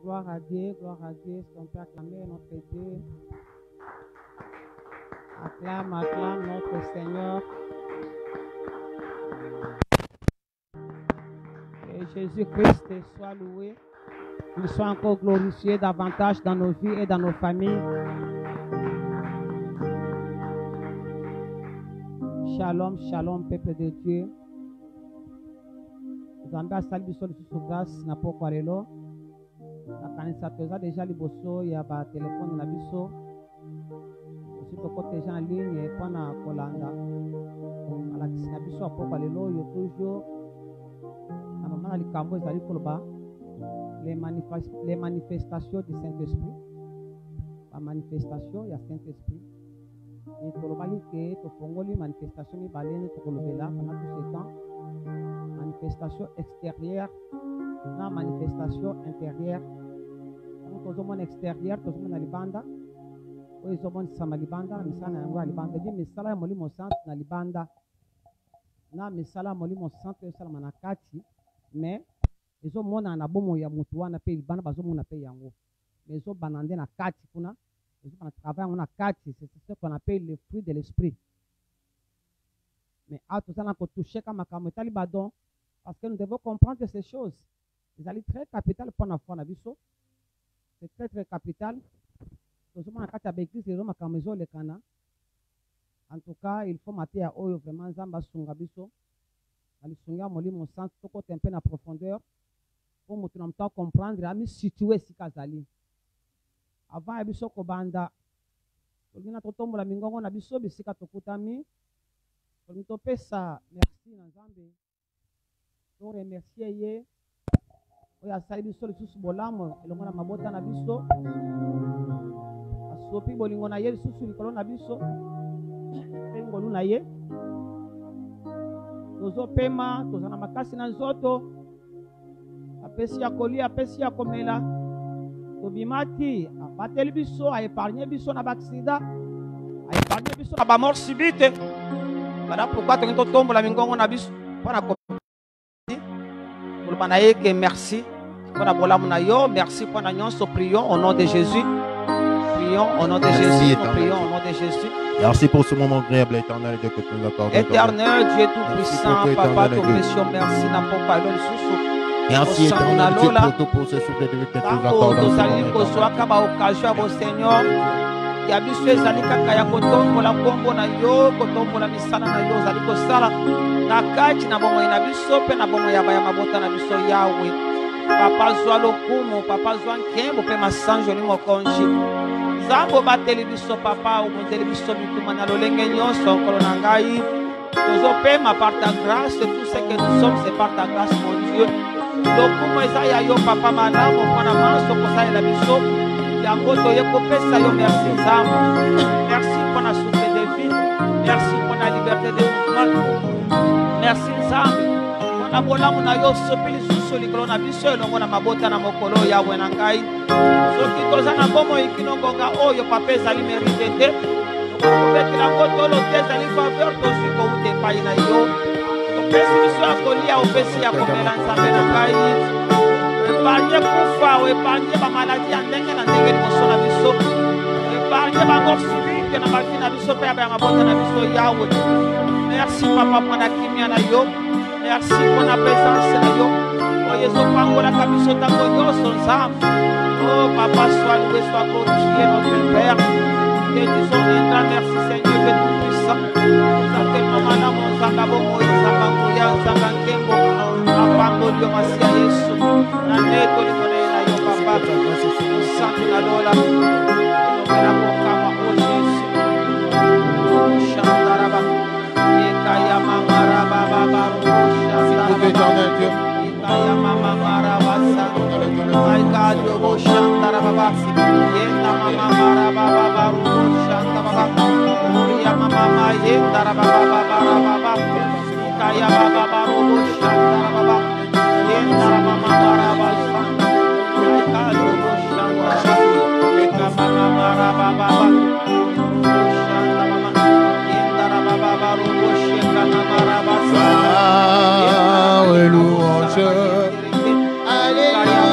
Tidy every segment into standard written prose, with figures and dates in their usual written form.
Gloire à Dieu, gloire à Dieu. Est-ce qu'on peut acclamer notre Dieu? Acclame, acclame notre Seigneur. Et Jésus-Christ soit loué. Il soit encore glorifié davantage dans nos vies et dans nos familles. Shalom, shalom, peuple de Dieu. Nzambe asali biso lisusu grâce na pokwa lelo. Nakanisa toza déjà liboso ya ba telefone na biso. Osi tokota déjà en ligne mpona kolanda. Alakisi na biso ya pokwa lelo oyo toujours na mama na likambo ezali koloba les manifestations du Saint-Esprit. La manifestation ya Saint-Esprit. Et tolobaki ke tofongoli manifestation mibale nde tokolobela pendant tout ce temps. Manifestation extérieure na manifestation intérieure. Donc tozomona extérieure tozomona libanda oyo ezomonisama libanda na misala na yango ya libanda ebi misala ya molimo santu na libanda na misala ya molimo santu esalama na kati mais ezomonana na bomoi ya motu wana mpe libanda bazomona mpe yango mais ezobana nde na kati kuna ezobana travail yango na kati c'est ce qu'on appelle le fruit de l'esprit. Mais à tout ça, on a touché comme un badon parce que nous devons comprendre ces choses. Ils allaient très capital pour la foi. C'est très très capital. En tout cas, il faut mater à eux vraiment Zamba Sungabiso. Ali Sunga Moli mon sens, tout côté un peu en profondeur pour nous comprendre et nous situer si Kazali. Avant Abiso Kobanda, on a tout la mingongo na biso bisika tokutami. Ça, merci Nzambe. Donc remercier ye. Oya sali biso lisusu bolamo elongo na mabota na biso. Asopi bolingo na ye lisusu likolo na biso. Pengolu na ye. Tozo pema, toza na makasi na nzoto. Apesi ya kolia, apesi ya komela. Tobimati, abateli biso, a épargné biso na baksida. A épargné biso na ba mort subite. Voilà pourquoi tu tombes la mingongo na biso pour la que merci pour la bola munayo, merci pour la nyonso, prions au nom de Jésus. Prions au nom de Jésus. Prions au nom de Jésus. Merci pour ce moment agréable, éternel Dieu que tu nous accordes. Éternel Dieu tout-puissant, Papa tout précieux, merci n'a pas le sous. Merci éternel Dieu pour ce souffle de vie que tu nous accordes. Nous allons pour occasion au Seignor. Ya biso ezali kaka ya kotombola nkombo na yo kotombola misala na yo ozali kosala na kati na bomoi na biso mpe na bomoi ya baya mabota na biso yawe papa zwa lokumu papa zwa nkembo mpe masanjo ni mokonzi nzambe obateli biso papa omondeli biso bituma na lolenge nyonso nkolo na ngai tozopema par ta grâce tout ce que nous sommes c'est par ta grâce mon Dieu lokumu eza ya yo papa malamu mpona manso kosalela biso yango toyekopesa yo merci nzambe merci pour la souffle de vie merci pour la liberté de mouvement merci nzambe mpona bolamu na yo sopi lisusu likolo na biso elongo na mabota na mokolo yawe na ngai soki toza na bomoi kinongonga oyo papa ezali mérite te tokobetela yango tolo te ezali faveur tozwi kouta epai na yo opesi biso ya kolia opesi ya komela nzambe na ngai épargner kufa épargner ba maladie ya ndenge na ndenge liboso na biso épargner bangor subite na bafi na biso mpe ya bamabota na biso yawe merci papa mpona kimia na yo merci mpona présence na yo oyo ezopangolaka biso ntango nyonso nzambe o papa soit loué soit glorifié notre père te disons un grand merci Seigneur de tout puissant nzambe malamu nzanga bomoi nzanga nguya nzanga nkembo apangoli yo masi ya yesu na neto likone na yo papa santu na lola elobela kokama o jesu shandaraba ekaya mamaraba babarusha ekaya mamamaraba maikado bo shandaraba yenda mamamaraba babarusha ndababa ya mamama yendaraba babaraba ekaya babarusha ndababa yenda mamamaraba maikado bo shandaraba mamamaraba baba louange, alléluia.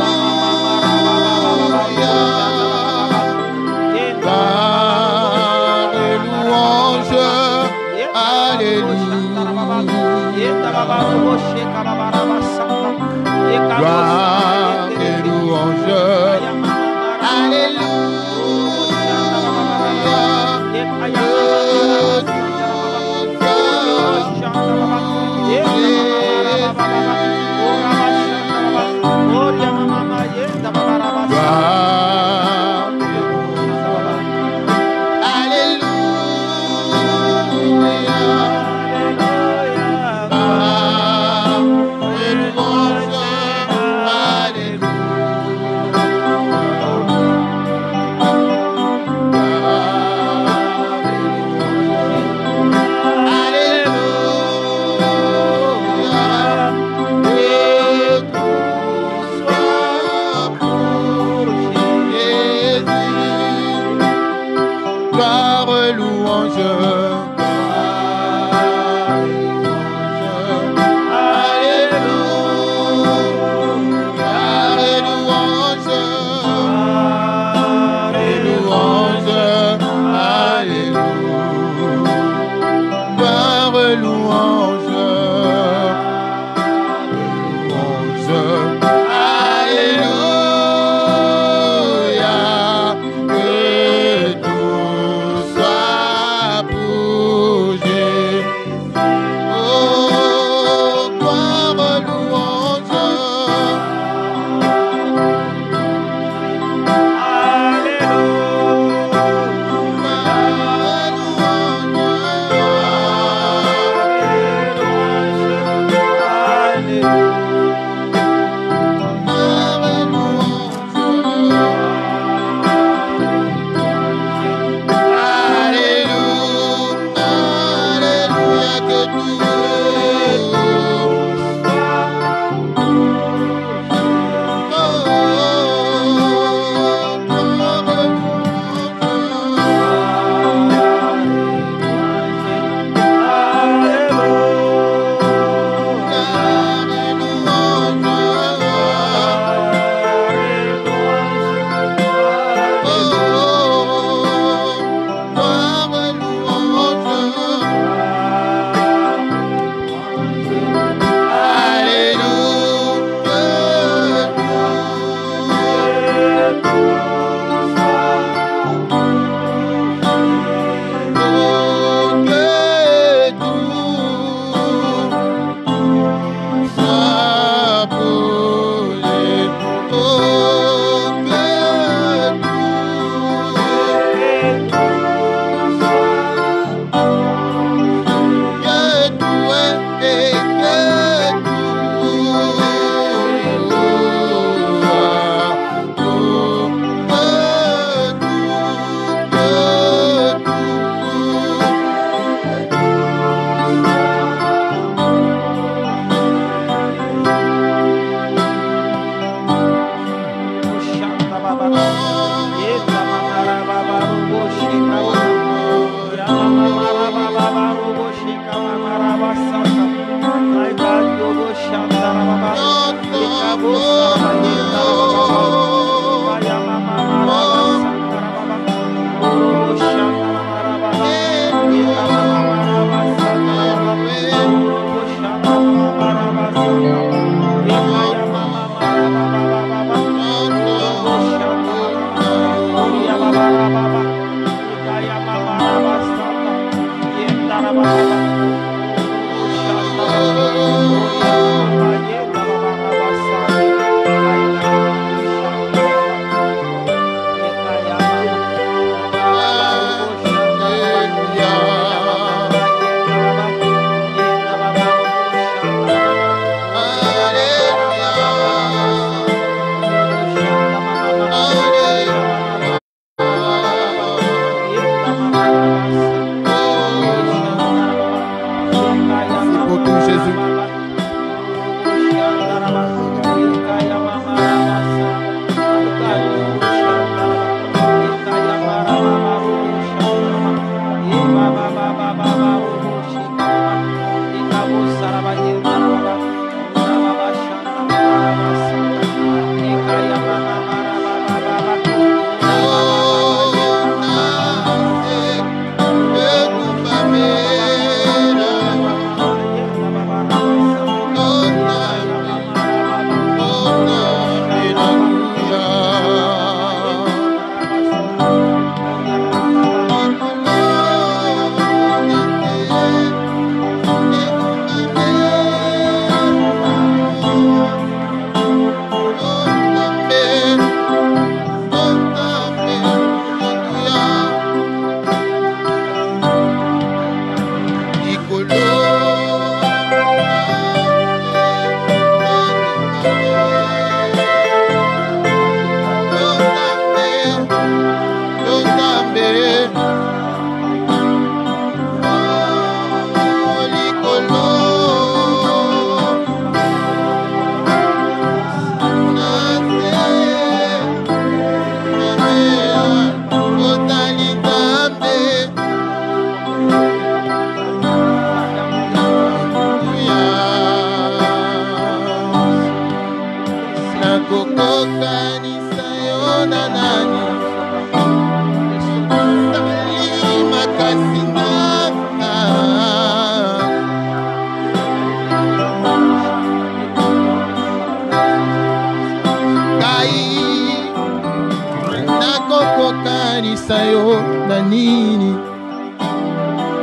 Tobimisa yo na nini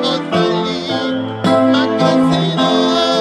ozali makasi na yo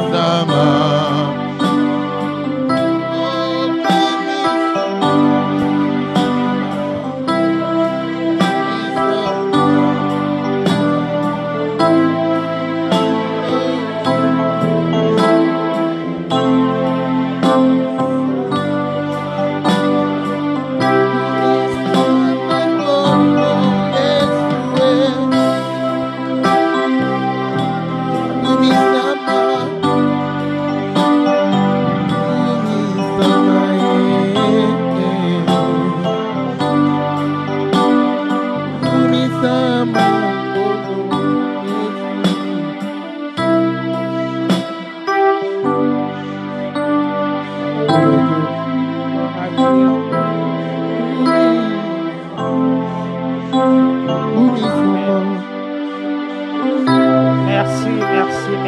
Nzambe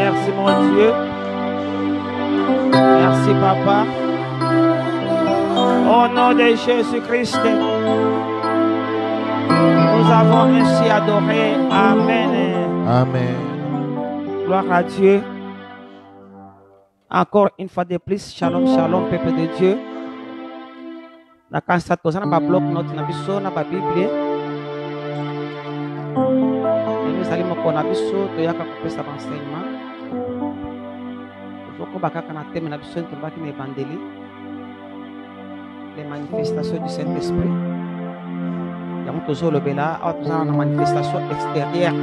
Merci mon Dieu. Merci Papa. Au nom de Jésus-Christ, nous avons ainsi adoré. Amen. Amen. Gloire à Dieu. Encore une fois de plus, shalom, shalom, peuple de Dieu. Na kansa toza na ba bloc note na biso na ba Bible. Nous allons mokona biso to yaka kopesa enseignement. Toko bakaka na thème na biso to baki na evangélie. Les manifestations du Saint-Esprit. Yango tozo lobela a toza na manifestation extérieure.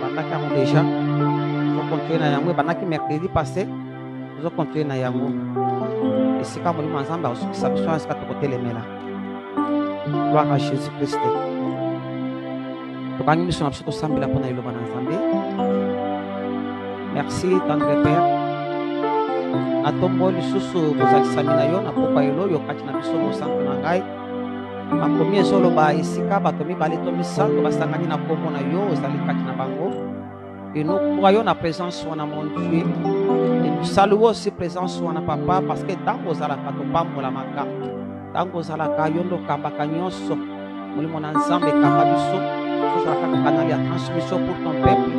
Bandaka mo déjà. Nous continuons na yango bandaki mercredi passé. Nous continuons na yango. Et quand nous ensemble, nous gloire à Jésus-Christ. Merci, tendre Père. Na tombo lisusu bozalisamina yo na popa elo yo kati na biso mo santo na ngai. Makomi ezolo ba esika bato mibale to misanto basangani na kombo na yo ozali kati na bango. Et nous croyons la présence de mon Dieu. Et nous saluons aussi la présence de Papa parce que dans vos alaka to pambo la maka. Dans vos alaka yondo kambaka nyonso. Muli mon ensemble kamba biso. Nous allons canal ya transmission pour ton peuple.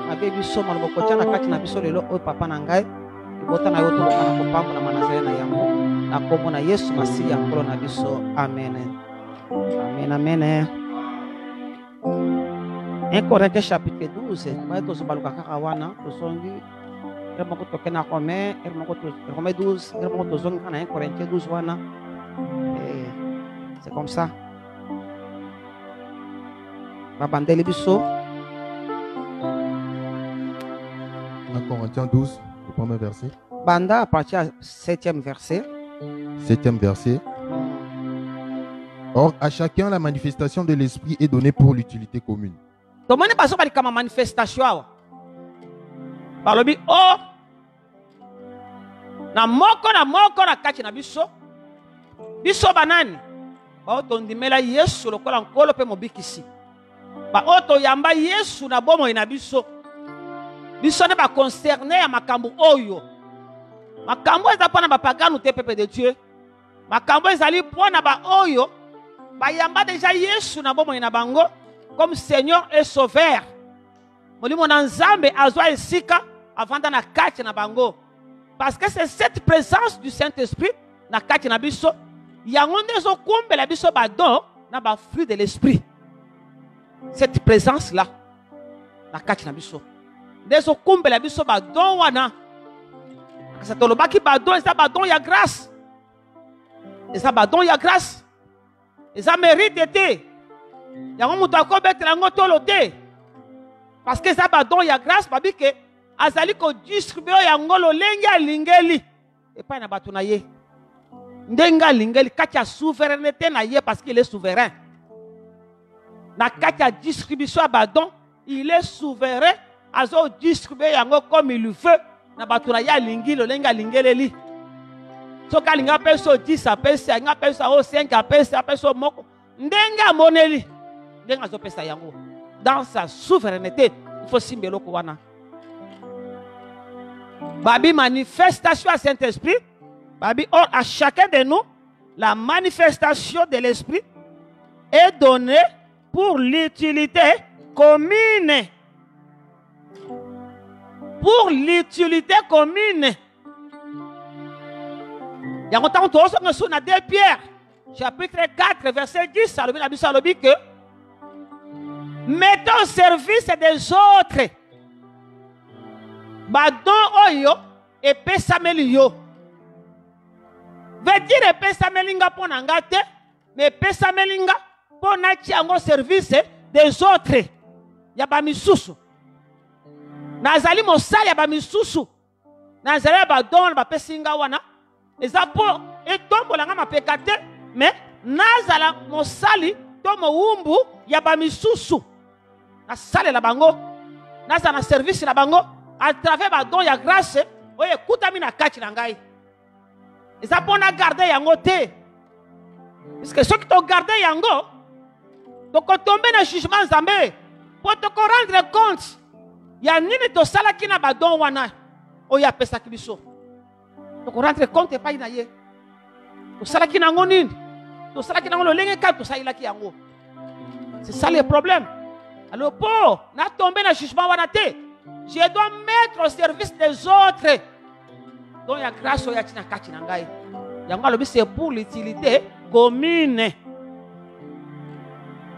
Avec biso mon bokotia na kati na biso lelo o papa na ngai. Ibota na yo to kana ko pambo na manazere na yango. Na kombo na Yesu Masiya nkolo na biso. Amen. Amen amen. 1 Corinthiens chapitre 12, nous allons Kakawana, Romains 12, 1 Corinthiens 12, c'est comme ça. Corinthiens 12, le premier verset. Banda à partir du 7e verset. 7e verset. Or, à chacun, la manifestation de l'esprit est donnée pour l'utilité commune. Donc, on pas comme une manifestation. Balobi, oh, na moko na kati na biso. Biso banani. Ba otondimela Yesu lokola nkolo pe mobikisi. Ba oto yamba Yesu na bomo ina biso. Biso ne ba concerné ya makambo oyo. Makambo eza pona ba pagano te pepe de Dieu. Makambo ezali pona ba oyo. Ba yamba déjà Yesu na bomo ina bango comme Seigneur et Sauveur. Molimo na Nzambe azwa esika avant na kati na bango. Parce que c'est cette présence du Saint-Esprit na kati na biso. Yango ndezo kumbela biso ba don na ba fruit de l'esprit. Cette présence là na kati na biso. Ndezo kumbela biso ba don wana. Kasi tolobaki ba don eza ba don ya grâce. Eza ba don ya grâce. Eza mérite te. Yango muto akobetela ngo tolo te. Parce que eza ba don ya grâce babi ke azali ko distribuer yango lolenge alingeli. Epai na bato na ye. Ndenga lingeli kati ya souveraineté na ye parce qu'il est souverain. Na kati ya distribution ya badon, il est souverain. Azo distribuer yango comme il le veut. Na bato na ye lingi lo lenga lingeleli. So ka linga peso 10 apesa, nga peso 5 apesa, peso moko. Ndenga moneli. Ndenga zo pesa yango. Dans sa souveraineté, il faut simbelo ko wana. Babi manifestation à Saint-Esprit. Babi, or à chacun de nous, la manifestation de l'Esprit est donnée pour l'utilité commune. Pour l'utilité commune. Il y a longtemps que nous sommes dans 2 Pierre, chapitre 4, verset 10, ça dit que mettons au service des autres. Badon oyo et pesameli yo. Veut dire pesamelinga pour nangate, mais pesamelinga pour nachi ango service des autres. Yaba misusu. Nazali mosali yaba misusu. Nazali badon ba pesinga wana. Ezapo etombo langa mapekate, mais nazala mosali tomo wumbu yaba misusu. Na sale la bango. Nazala service la bango. À travers ma don ya grâce, oye kutami na kati na ngai. Eza pona garder yango te. Parce que ceux qui t'ont gardé yango, to ko tomber na jugement Nzambe, pour te rendre compte, ya nini to sala kina ba don wana, oya pesa kibiso. To ko rendre compte pa ina ye. To sala kina ngo nini? To sala kina ngo lo lenge ka to sala ki yango. C'est ça le problème. Alors pour na tomber na jugement wana te. Je dois mettre au service des autres. Donc, il y a grâce au Yatina Kachinangai. C'est pour l'utilité commune.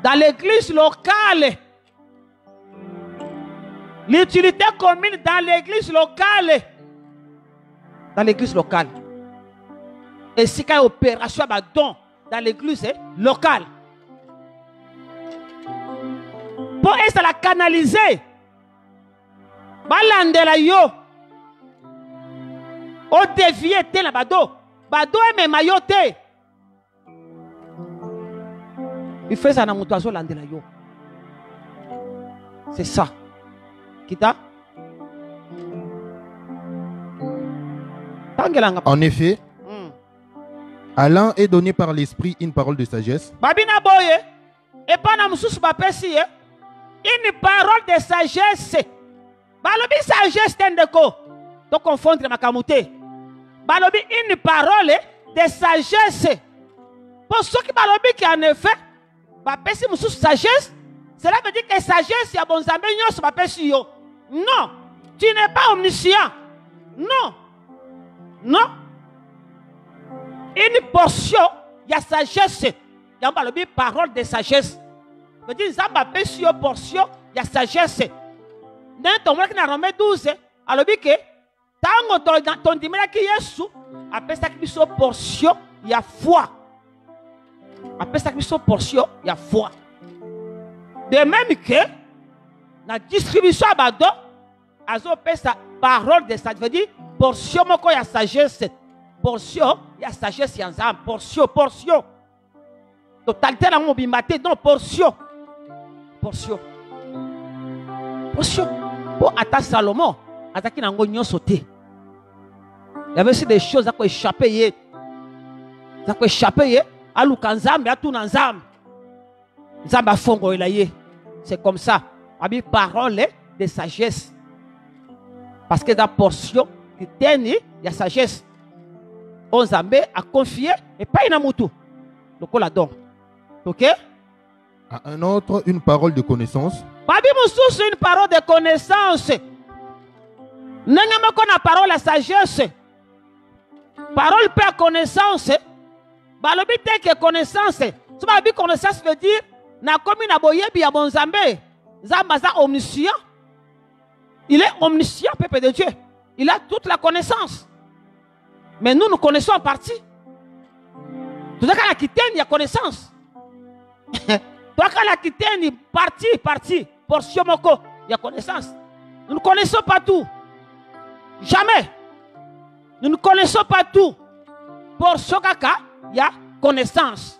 Dans l'église locale. L'utilité commune dans l'église locale. Dans l'église locale. Et si il y a une opération dans l'église locale. Pour essayer de la canaliser. Balandela yo o dévier te la bado e mayo te il fait ça na muto azo landela yo. C'est ça kita en effet à l'un est donné par l'esprit une parole de sagesse. Babina boye et pas na mususu ba pesi une parole de sagesse. Balobi sagesse tendeko. Donc confondre ma kamute. Balobi une parole de sagesse. Pour ceux qui balobi qui en effet, ba pesi musu sagesse, cela veut dire que sagesse ya bon Nzambe nyonso ba pesi yo. Non, tu n'es pas omniscient. Non. Non. Une portion ya sagesse. Ya balobi parole de sagesse. Veut dire Nzambe pesi yo portion ya sagesse. Dans ton Romains 12, alors que tango ton dimela ki Yesu appelle ça qui so portion il y a foi. Appelle ça qui so portion il y a foi. De même que la distribution abado azopesa parole de sagesse veut dire portion moko ya sagesse. Portion ya sagesse ya nzambe. Portion. Totalité na mobimba te, non, portion. Portion. Pour atta Salomon, attaquer nango nyonso te. Il y avait aussi des choses à quoi échapper. Ça quoi échapper à l'ukanzambe, à tout nzambe. Nzambe fongo elaye. C'est comme ça. Abi parole de sagesse. Parce que dans la portion qui tient, il y a sagesse. On nzambe a confié et pas une amutu. Donc on la donne. Ok? À un autre, une parole de connaissance. Babi Moussous, une parole de connaissance. N'ayama qu'on a parole à sagesse. Parole per connaissance. Balobi te que connaissance. Si babi connaissance veut dire na komi na boyebi ya bonzambe. Zambaza omniscient. Il est omniscient, peuple de Dieu. Il a toute la connaissance. Mais nous connaissons en partie. Tout ça qu'on a quitté, il y a connaissance. Toi qu'on a quitté, il y a partie. Portion moko, il y a connaissance. Nous ne connaissons pas tout. Jamais. Nous ne connaissons pas tout. Portion kaka, il y a connaissance.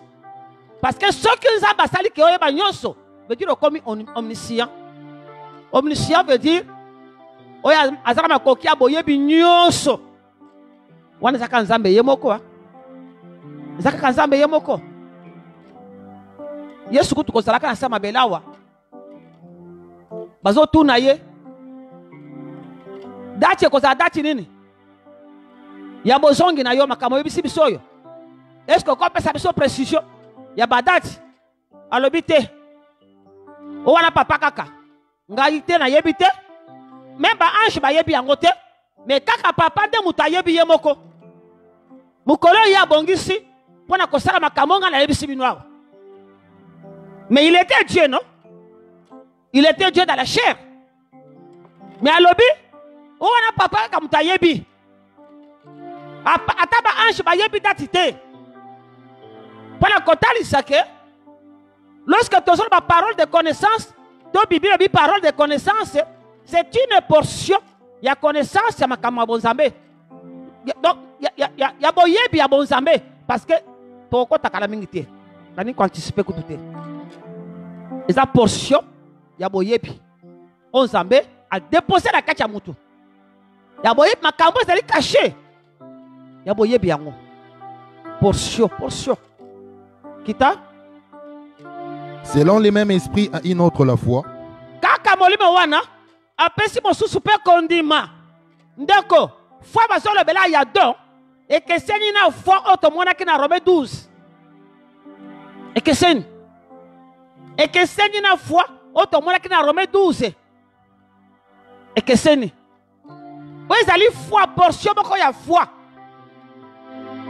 Parce que ceux qui nous ont bassali qui ont nyonso veut dire comme omniscient. Omniscient veut dire oya azama kokia boyebi nyonso. Wana zaka nzambe yemoko. Zaka nzambe yemoko. Yesu kutu kozalaka na sama belawa. Bazo tuna ye. Dachi kozala dachi nini? Ya bozongi na yo makamo yebisi bisoyo. Est-ce que ko pesa biso précision? Ya badati. Alobi te. O wana papa kaka. Ngai te na yebi te. Même ba ange ba yebi yango te. Mais kaka papa de muta yebi yemoko. Mukolo ya bongisi pona kosala makamonga na yebisi binwa. Mais il était Dieu, non? Il était Dieu dans la chair. Mais à l'obi, on a papa comme ta yebi. Ataba ange ba yebi datite. Pendant qu'on t'a dit lorsque tu as la parole de connaissance, ton Bible dit parole de connaissance, c'est une portion. Il y a connaissance, il y a makama bonzambe. Donc, il y a boyebi, il y a bonzambe. Parce que tu as ta calamité. Tu as anticipé que tout est. Et sa portion, il y a boyebi. On zambé a déposé la kacha mutu. Il y a boyebi, ma kambo c'est caché. Il y a boyebi yango. Portion. Kita? Selon les mêmes esprits à une autre la foi. Kaka molime wana, apesi mo susupe kondima. Ndeko, foi baso le bela ya don. Et que c'est une foi automona qui na Romains 12. Et que c'est une foi automona qui na Romains 12. Et que c'est une. Vous allez foi portion boko ya foi.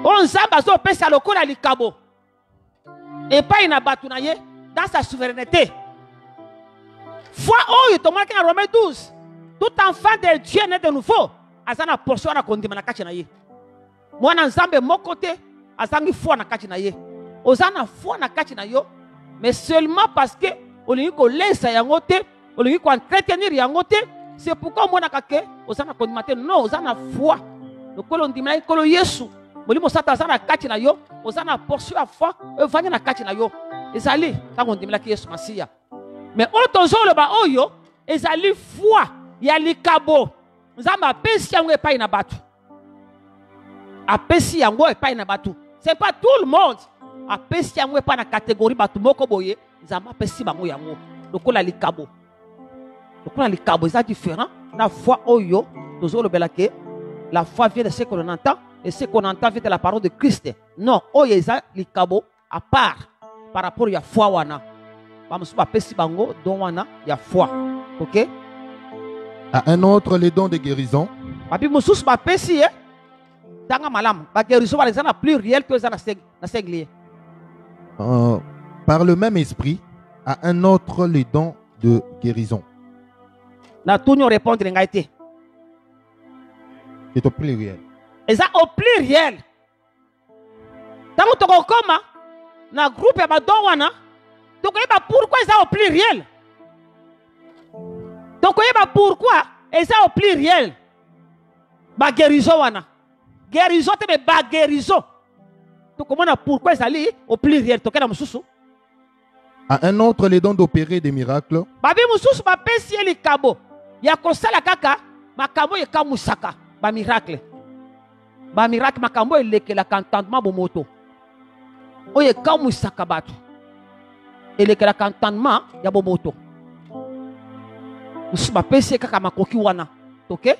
On zamba zo pesa lokola likabo. Et pas une abatunaye dans sa souveraineté. Foi oh automona qui na Romains 12. Tout enfant de Dieu né de nouveau. Azana portion na kondima na kachi na ye. Mwana nzambe mokote azangi foi na kachi na ye. Ozana foi na kachi na yo. Mais seulement parce que olingi ko lesa yango te, olingi ko entretenir yango te, c'est pourquoi moi na kake ozana kondimate non, ozana foi. Le kolo ndimela kolo Yesu. Molimo sata azana kachi na yo, ozana portion ya foi, evanya na kachi na yo. Ezali tango ndimela ki Yesu Masia. Mais otozo le ba oyo, ezali foi ya likabo. Nzamba apesi yango epai na batu. Apesi yango epai na batu. C'est pas tout le monde. Apesi yango epai na catégorie batu moko boye. Nzamba apesi bango yango. Lokola likabo. Lokola likabo c'est différent. La foi oyo tozo le belake. La foi vient de ce qu'on entend et ce qu'on entend vient de la parole de Christ. Non, oyo eza likabo à part par rapport à la foi wana. Bamusu apesi bango don wana ya foi. OK? À un autre, les dons de guérison. Papi Moussous m'a pesé, tanga malam. La guérison va être plus réelle que la singlier. Par le même esprit, à un autre, les dons de guérison. Na tout nous répondre n'gaité. C'est au pluriel. Et ça au pluriel. Tant que tu comme na groupe ya badon wana, donc pourquoi ça au pluriel? Donc, pourquoi Et ça au pluriel. Ba guérison wana. Guérison te me ba guérison. Tu comprends pourquoi ça lit au pluriel to kena mususu. À un autre les dons d'opérer des miracles. Babi mususu ba pesi eli kabo. Ya kosala kaka makambo ye kamusaka ba miracle. Ba miracle makambo elekela kantandement bo moto. Oye kamusaka batu. Elekela kantandement ya bo moto. Mususu ba pesi kaka makoki wana. OK?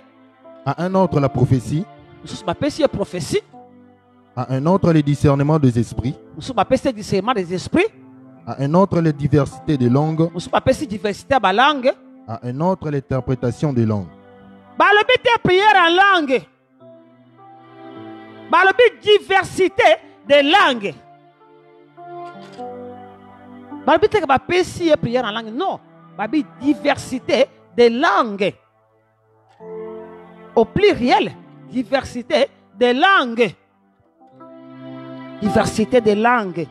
À un autre la prophétie. Mususu ba pesi prophétie. À un autre le discernement des esprits. Mususu ba pesi discernement des esprits. À un autre la diversité des langues. Mususu ba pesi diversité ba langue. À un autre l'interprétation des langues. Balobi te prière en langue. Balobi diversité des langues. Balobi te ba pesi prière en langue. Non, balobi diversité des langues. Au pluriel, diversité des langues. Diversité des langues.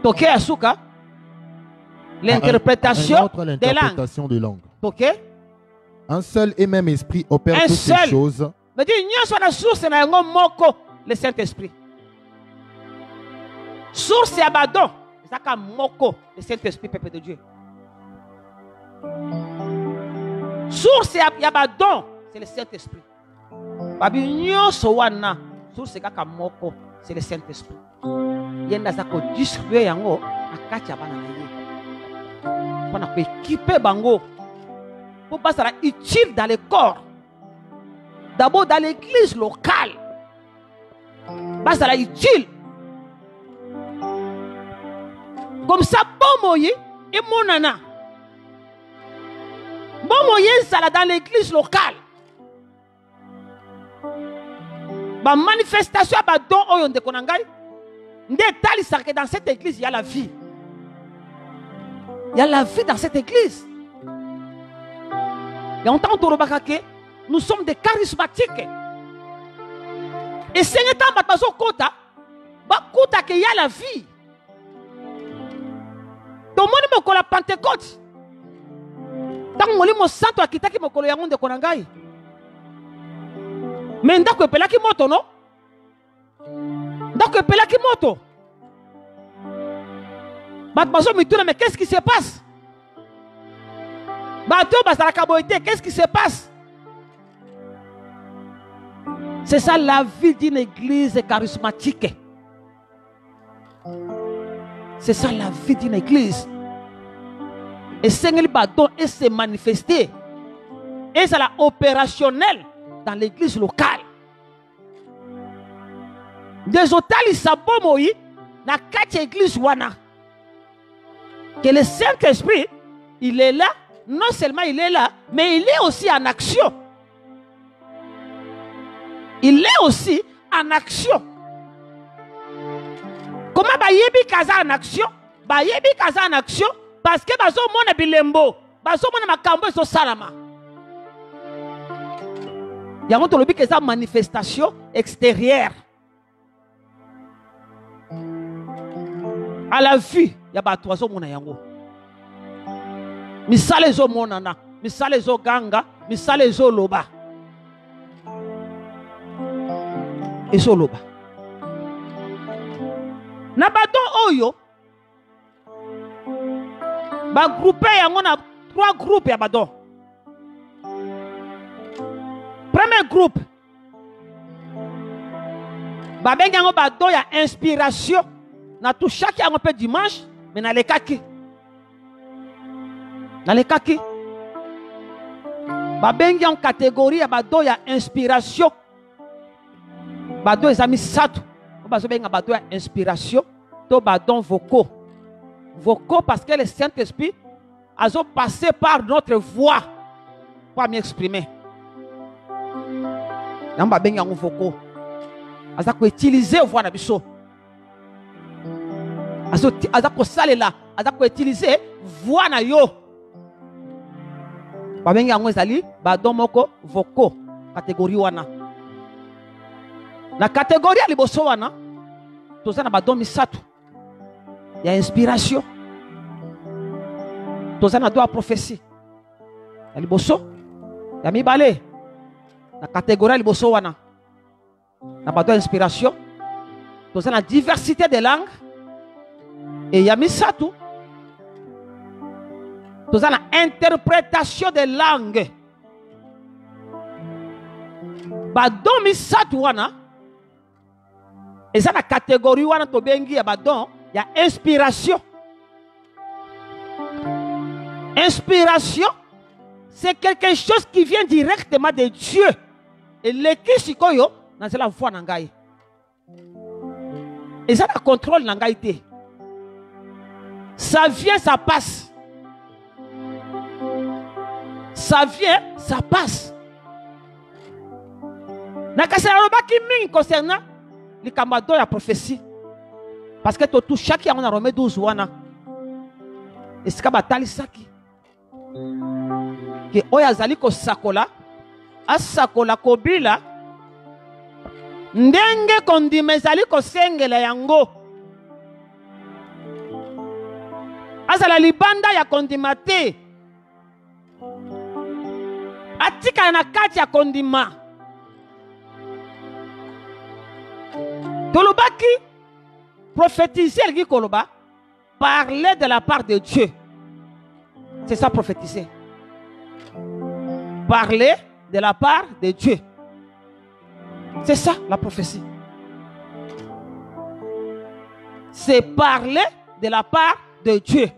Toké Asuka, l'interprétation des langues. Toké. Un seul et même esprit opère toutes ces choses. Mais dis, n'y a pas de source na yango moko le Saint-Esprit. Source et abandon, c'est ça moko le Saint-Esprit peuple de Dieu. Source et abandon, c'est le Saint-Esprit. Babi nyonso wana, source et moko, c'est le Saint-Esprit. Yenda zako distribuer yango akati abana na ye. Pour équiper bango. Pour passer à utile dans le corps. D'abord dans l'église locale. Passer à utile. Comme ça, bon moyen et monana. Bon moyen ça dans l'église locale. Ba manifestation ba don oyo ndekonangai. Dans cette église, il y a la vie. Il y a la vie dans cette église. Et en tant que nous sommes des charismatiques. Et c'est un temps qu'il y a la vie. Tout le monde me la Pentecôte. Tant que je suis santo akita ki mokolo ya ngonde konangai. Mais ndako epela ki moto non? Donc, Pelaki Moto. Mais qu'est-ce qui se passe? Qu'est-ce qui se passe? C'est ça la vie d'une église charismatique. C'est ça la vie d'une église. Et Seigneur Badon et se manifester. Et c'est la opérationnel dans l'église locale. Des hôtels Sabomoï na 4 églises wana. Que le Saint-Esprit, il est là, non seulement il est là, mais il est aussi en action. Il est aussi en action. Comment Bayebi Kaza en action? Bayebi Kaza en action parce que bazo mona bilembo, bazo mona makambo so salama. Il y a une manifestation extérieure. À la vue, il y a des oiseaux mona yango. Misale zo monana, misale zo ganga, misale zo loba. Et zo loba. Na baton oyo, ba groupé yango na 3 groupes ya baton. Premier groupe, ba bengi yango baton ya inspiration. Na tout chaque un peu dimanche, mais na les kaki. Na les kaki. Ba bengi en catégorie ya bado ya inspiration. Bado les amis sato. Ba so benga bado ya inspiration. To badon vocaux. Vocaux parce que le Saint-Esprit a passé par notre voix pour m'exprimer. Yamba bengi en vocaux. Aza ko utiliser voix na biso. Azako salela, azako utiliser voix na yo. Babengi yango ezali badon moko vocaux catégorie wana. Na catégorie liboso wana toza na badon misato. Il y a inspiration. Tous en a droit à prophétie. Il y a liboso. Il y a mibale. La catégorie liboso wana. Il y a inspiration. Tous en a diversité de langues. Et il y a misatu. Tous en a interprétation de langues. Badon misatu wana. Et ça la catégorie wana to bengi ya badon. Il y a inspiration. Inspiration, c'est quelque chose qui vient directement de Dieu. Et l'équisikoyo, c'est la foi nangai. Et ça la contrôle nangai. Ça vient, ça passe. Ça vient, ça passe. Nakasera robaki ming concernant les kamado ya prophétie. Parce que tout chaque année on a remis 12 wana. Et c'est kabatali saki. Que oyazali ko sakola, asakola kobila, ndenge kondimezali ko sengela yango. Azala libanda ya kondimate. Atika na kati ya kondima. Tolobaki prophétiser qui koloba, parler de la part de Dieu. C'est ça prophétiser. Parler de la part de Dieu. C'est ça la prophétie. C'est parler de la part de Dieu.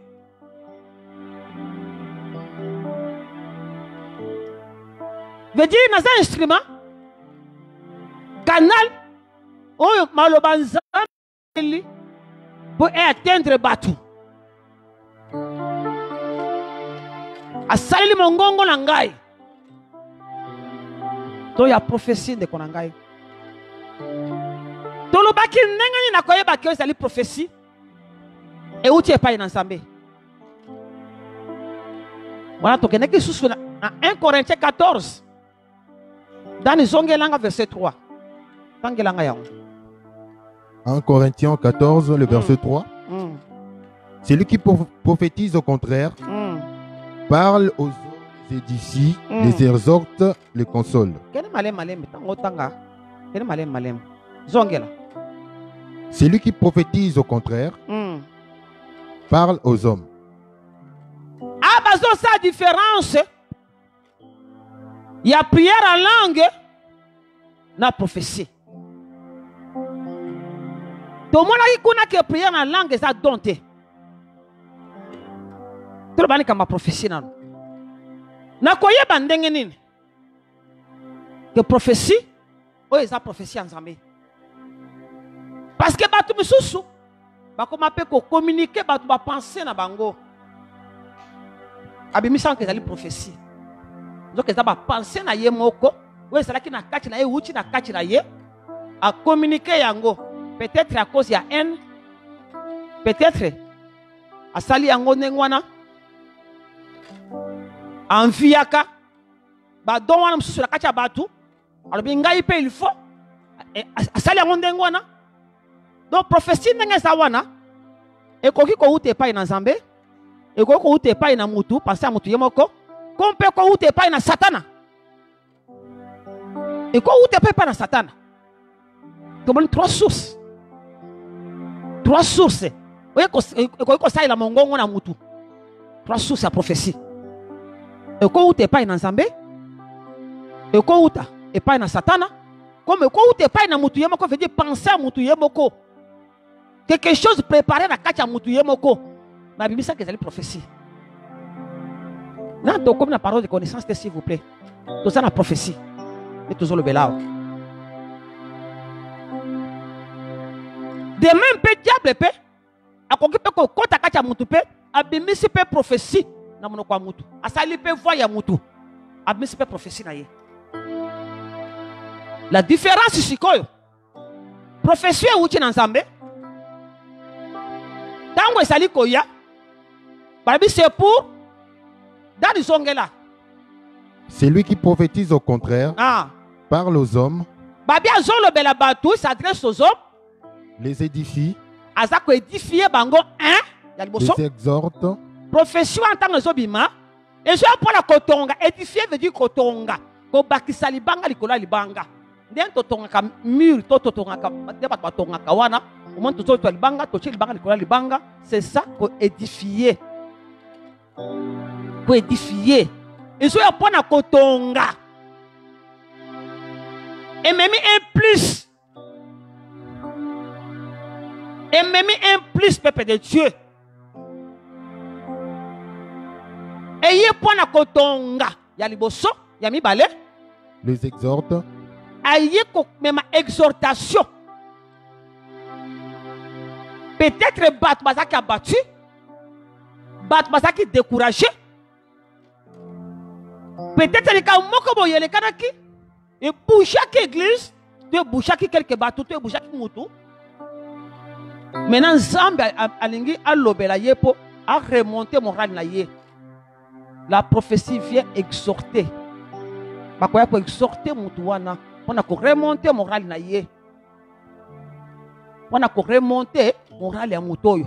Veut dire dans un instrument, canal, on malobanza pour atteindre Batou. Asali mongongo nangai. To ya prophétie de konangai. To lo baki nengani na koyeba ke sali prophétie. E uti epai na Nzambe. Voilà to keneki susu na 1 Corinthiens 14. Dans zongelanga verset 3. Tangelanga yango. 1 Corinthiens 14, le verset 3. Celui qui prophétise au contraire parle aux hommes, les édifie, les exhorte, les console. Celui qui prophétise au contraire parle aux hommes. Ah, bah, ça la différence. Il y a prière en langue, na prophétie. Tout le monde qui a prière en langue, ça dompté. Tout le monde qui a prophétie. Na koye bandenge nini? Que prophétie, oui, ça prophétie en Zambie. Parce que batu misusu, bakoma pe ko communiquer, batu ba penser na bango. Abimisa que ça prophétie. Donc ça ba penser na ye moko, oui, ça la ki na kati na ye uchi na kati na ye, a communiquer yango. Peut-être à cause il y a haine, peut-être à sali yango nengwana. Enviaka ba don wana msusu la kacha batu alobi ngai pe il faut asali yango ndengwana. Donc prophétie ndenge za wana ekoki ko ute epai na Nzambe, ekoki ko ute epai na mutu, penser à mutu yemoko, kompe ko ute epai na Satana, eko ute epai na Satana. Comme trois sources. Trois sources. Ekoki ko sali la mongongo na mutu. Trois sources à prophétie. Eko ute epai na Nzambe, eko uta epai na Satana, comme eko ute epai na mutu yemoko, veut dire penser à mutu yemoko. Quelque chose préparé na kacha mutu yemoko. Ma Bible ça que c'est la prophétie. Là, donc comme la parole de connaissance, s'il vous plaît. Tout ça la prophétie. Et tout ça le belao. De même pe diable pe, a koki pe ko kota kacha mutu pe, abimisi pe prophétie. Na monoko mutu asali pe voix ya mutu abimisi pe prophétie na ye. La différence sikoyo prophétie uchi na Nzambe tango esali koya babi c'est pour dans izongela. Celui qui prophétise au contraire parle aux hommes, babi azolo bela batu s'adresse aux hommes, les édifie, azako édifier bango hein ya liboso les exhorte profession en tant que zobima et je pour la kotonga édifier veut dire kotonga ko bakisa libanga likola libanga ndien totonga ka mur to totonga ka deba totonga ka wana au moins to to libanga to libanga likola libanga c'est ça ko édifier et je pour la kotonga et même un plus peuple de Dieu. Et y point na kotonga ya liboso ya mibale les exhorte aye ko même exhortation peut-être bat bazaki abattu bat bazaki découragé peut-être les cas moko boyele kanaki et pour chaque église tu pour chaque quelque bateau tu pour chaque moto maintenant Zambia alingi alobela yepo a remonter moral na ye. La prophétie vient exhorter. Bakoya ko exhorter mutu wana pona ko remonter moral na ye. Pona ko remonter moral ya mutu oyo.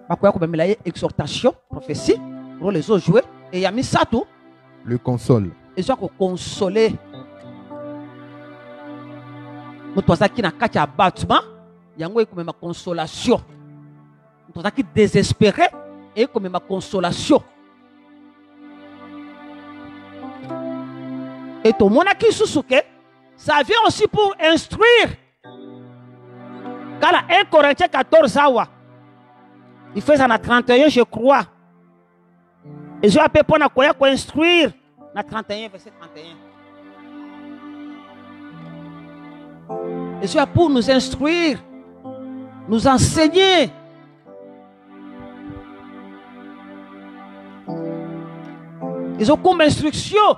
Bakoya ko bemela ye exhortation, prophétie, pour les autres jouer et ya misato le console. Et soit ko consoler. Mutu azaki na kati ya battement, yango ko mema consolation. Mutu azaki désespéré et ko mema consolation. Et tout le monde qui souke, ça vient aussi pour instruire. Car 1 Corinthiens 14, il fait ça dans 31, je crois. Et je vais pour instruire dans 31, verset 31. Et je vais pour nous instruire, nous enseigner. Ils ont comme instruction.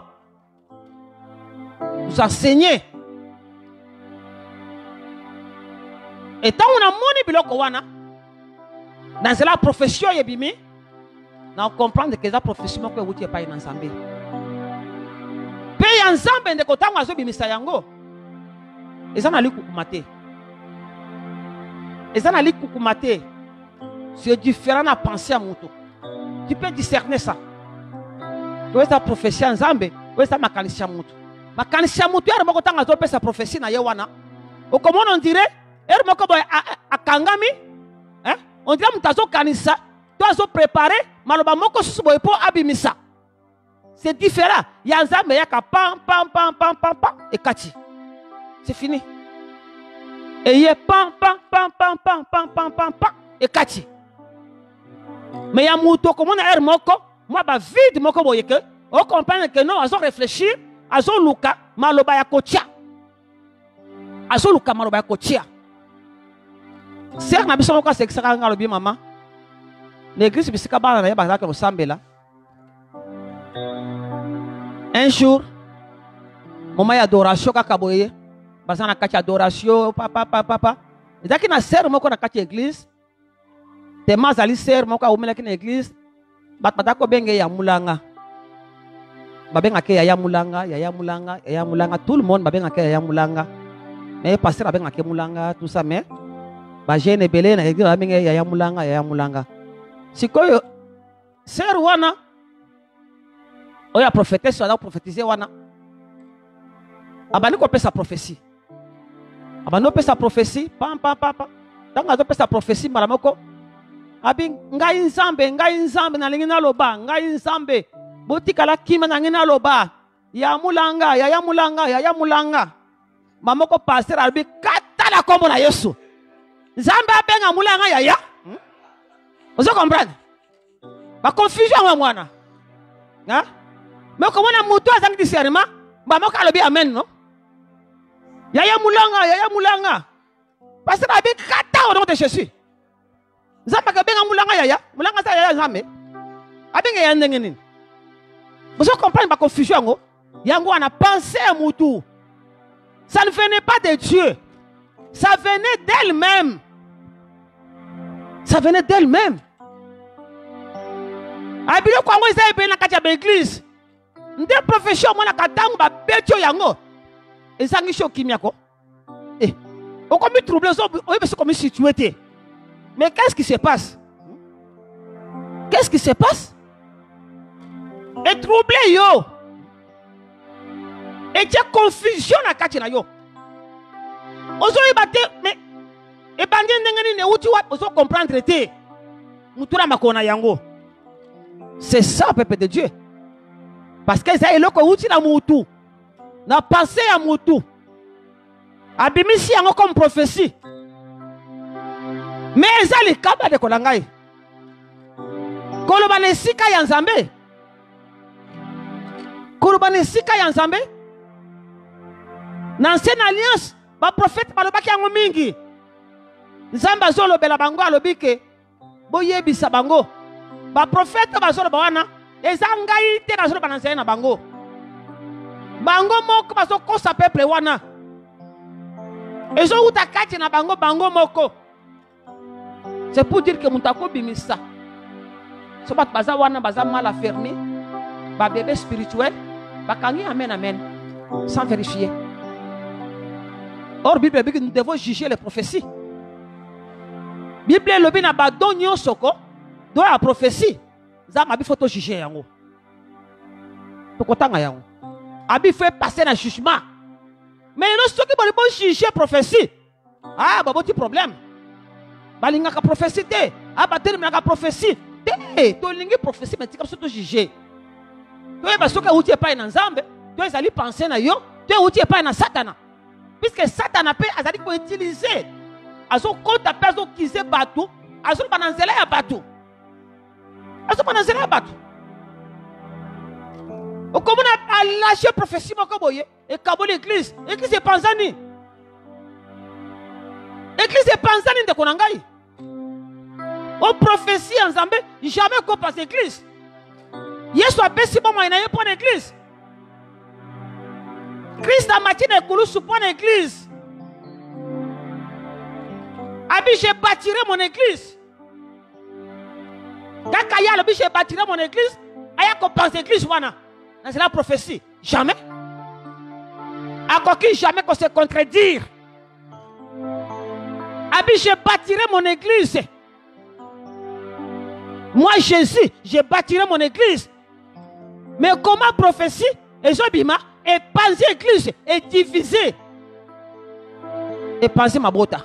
Nous enseigner. Et tant on a moni biloko wana dans la profession yebimi na comprendre que la profession ko wuti pa ina nzambe pe ya nzambe ndeko tango azo bimisa yango ezana likukumate c'est différent na penser à muto tu peux discerner ça que ta profession nzambe que ça makanisi muto makanisi muto yaro moko tanga zo pesa prophétie na ye wana o comment on dirait er moko boy akangami hein on dirait mutazo kanisa tozo préparer maloba moko susu boy po abimisa c'est différent ya nzambe ya ka pam et kati c'est fini et ye pam et kati mais ya muto comment on er moko moi ba vide moko boy que on comprend que non azo réfléchir azo luka maloba ya kotia ser na biso ko sekisaka ngalo bi mama l'église bisika bana na ya bazaka osambela un jour moment ya adoration kaka boye bazana kati adoration papa ezaki na ser moko na kati église te mazali ser moko omela ki na église batako benge ya mulanga babengaka yaya mulanga tout le monde babengaka yaya mulanga mais pasteur abengaka mulanga tout ça mais ba jeune belé na église babengaka yaya mulanga sikoyo ser wana oya prophétesse ala prophétiser wana abani ko pesa prophétie pam tanga zo pesa prophétie mara moko abi ngai nzambe na lingi na loba ngai nzambe botikala kima na ngina loba ya mulanga mamoko pasteur abi katala kombo na Yesu nzambe abenga mulanga yaya vous comprenez ba confusion wa mwana hein mais comment na muto azangi discernement mamoko alobi amen no yaya mulanga pasteur abi kata au nom de Jésus nzambe abenga mulanga sa yaya nzambe abenga ya ndenge nini. Vous comprenez ma confusion? Yango a pensé à Moutou. Ça ne venait pas de Dieu. Ça venait d'elle-même. Abilo kwa ngoza ebe na kati ya l'église. Nde profession mona katangu ba betio yango. Ezangi sho kimia ko. On comme troublé, on est comme situé. Mais qu'est-ce qui se passe? Qu'est-ce qui se passe? Et troublé yo. Et il y a confusion à Katina yo. Ozo ibate mais et bandé ndengani ne uti wa ozo comprendre te. Mutura makona yango. C'est ça peuple de Dieu. Parce que ça est le ko uti na mutu. Na pensé à mutu. Abimisi yango comme prophétie. Mais ezali kaba de kolangai. Kolobane sika ya Nzambe. Kolobane sika ya Nzambe. Dans l'ancienne alliance, ba prophète balobaki yango mingi. Nzambe azolobela bango alobike boyebisa bango. Ba prophète bazoloba wana ezangai te nazoloba na nzela na bango. Bango moko bazokosa peuple wana. Ezo uta kati na bango bango moko. C'est pour dire que mutako bimisa. So bat baza wana baza mal affermi. Ba bébé spirituel, ba kangi amen amen sans vérifier. Or, Bible dit que nous devons juger les prophéties. Bible le bina badon nyon soko do la prophétie. Zama bi photo juger yango. To kotanga yango. Abi fait passer dans jugement. Mais nous ceux qui vont juger prophétie. Ah, bah petit problème. Balinga ka prophétie te. Ah, ba termina ka prophétie. Te, to lingi prophétie mais tu comme ça to juger. To ba soka uti pas na Nzambe, to ezali penser na yo, to uti pas na Satana. Puisque Satan a pu utiliser, azo compte azo kize batu, azo bananzela ya batu, azo bananzela ya batu. O comme on a lâché prophétie mokoboye et kabo l'église, l'église est panzani, l'église est panzani de konangai. O prophétie en Zambé jamais qu'on passe l'église. Yesu a si bon moyen pour l'église. Christ a matin et koulou sous point l'église. Abi, je bâtirai mon église. Kakaya, le je bâtirai mon église. Aya qu'on pense l'église, wana. C'est la prophétie. Jamais. À quoi jamais qu'on se contredire. Abi, je bâtirai mon église. Moi, Jésus, je bâtirai mon église. Mais comment prophétie? Et je bima. Et penser l'église est divisée. Et penser ma bota.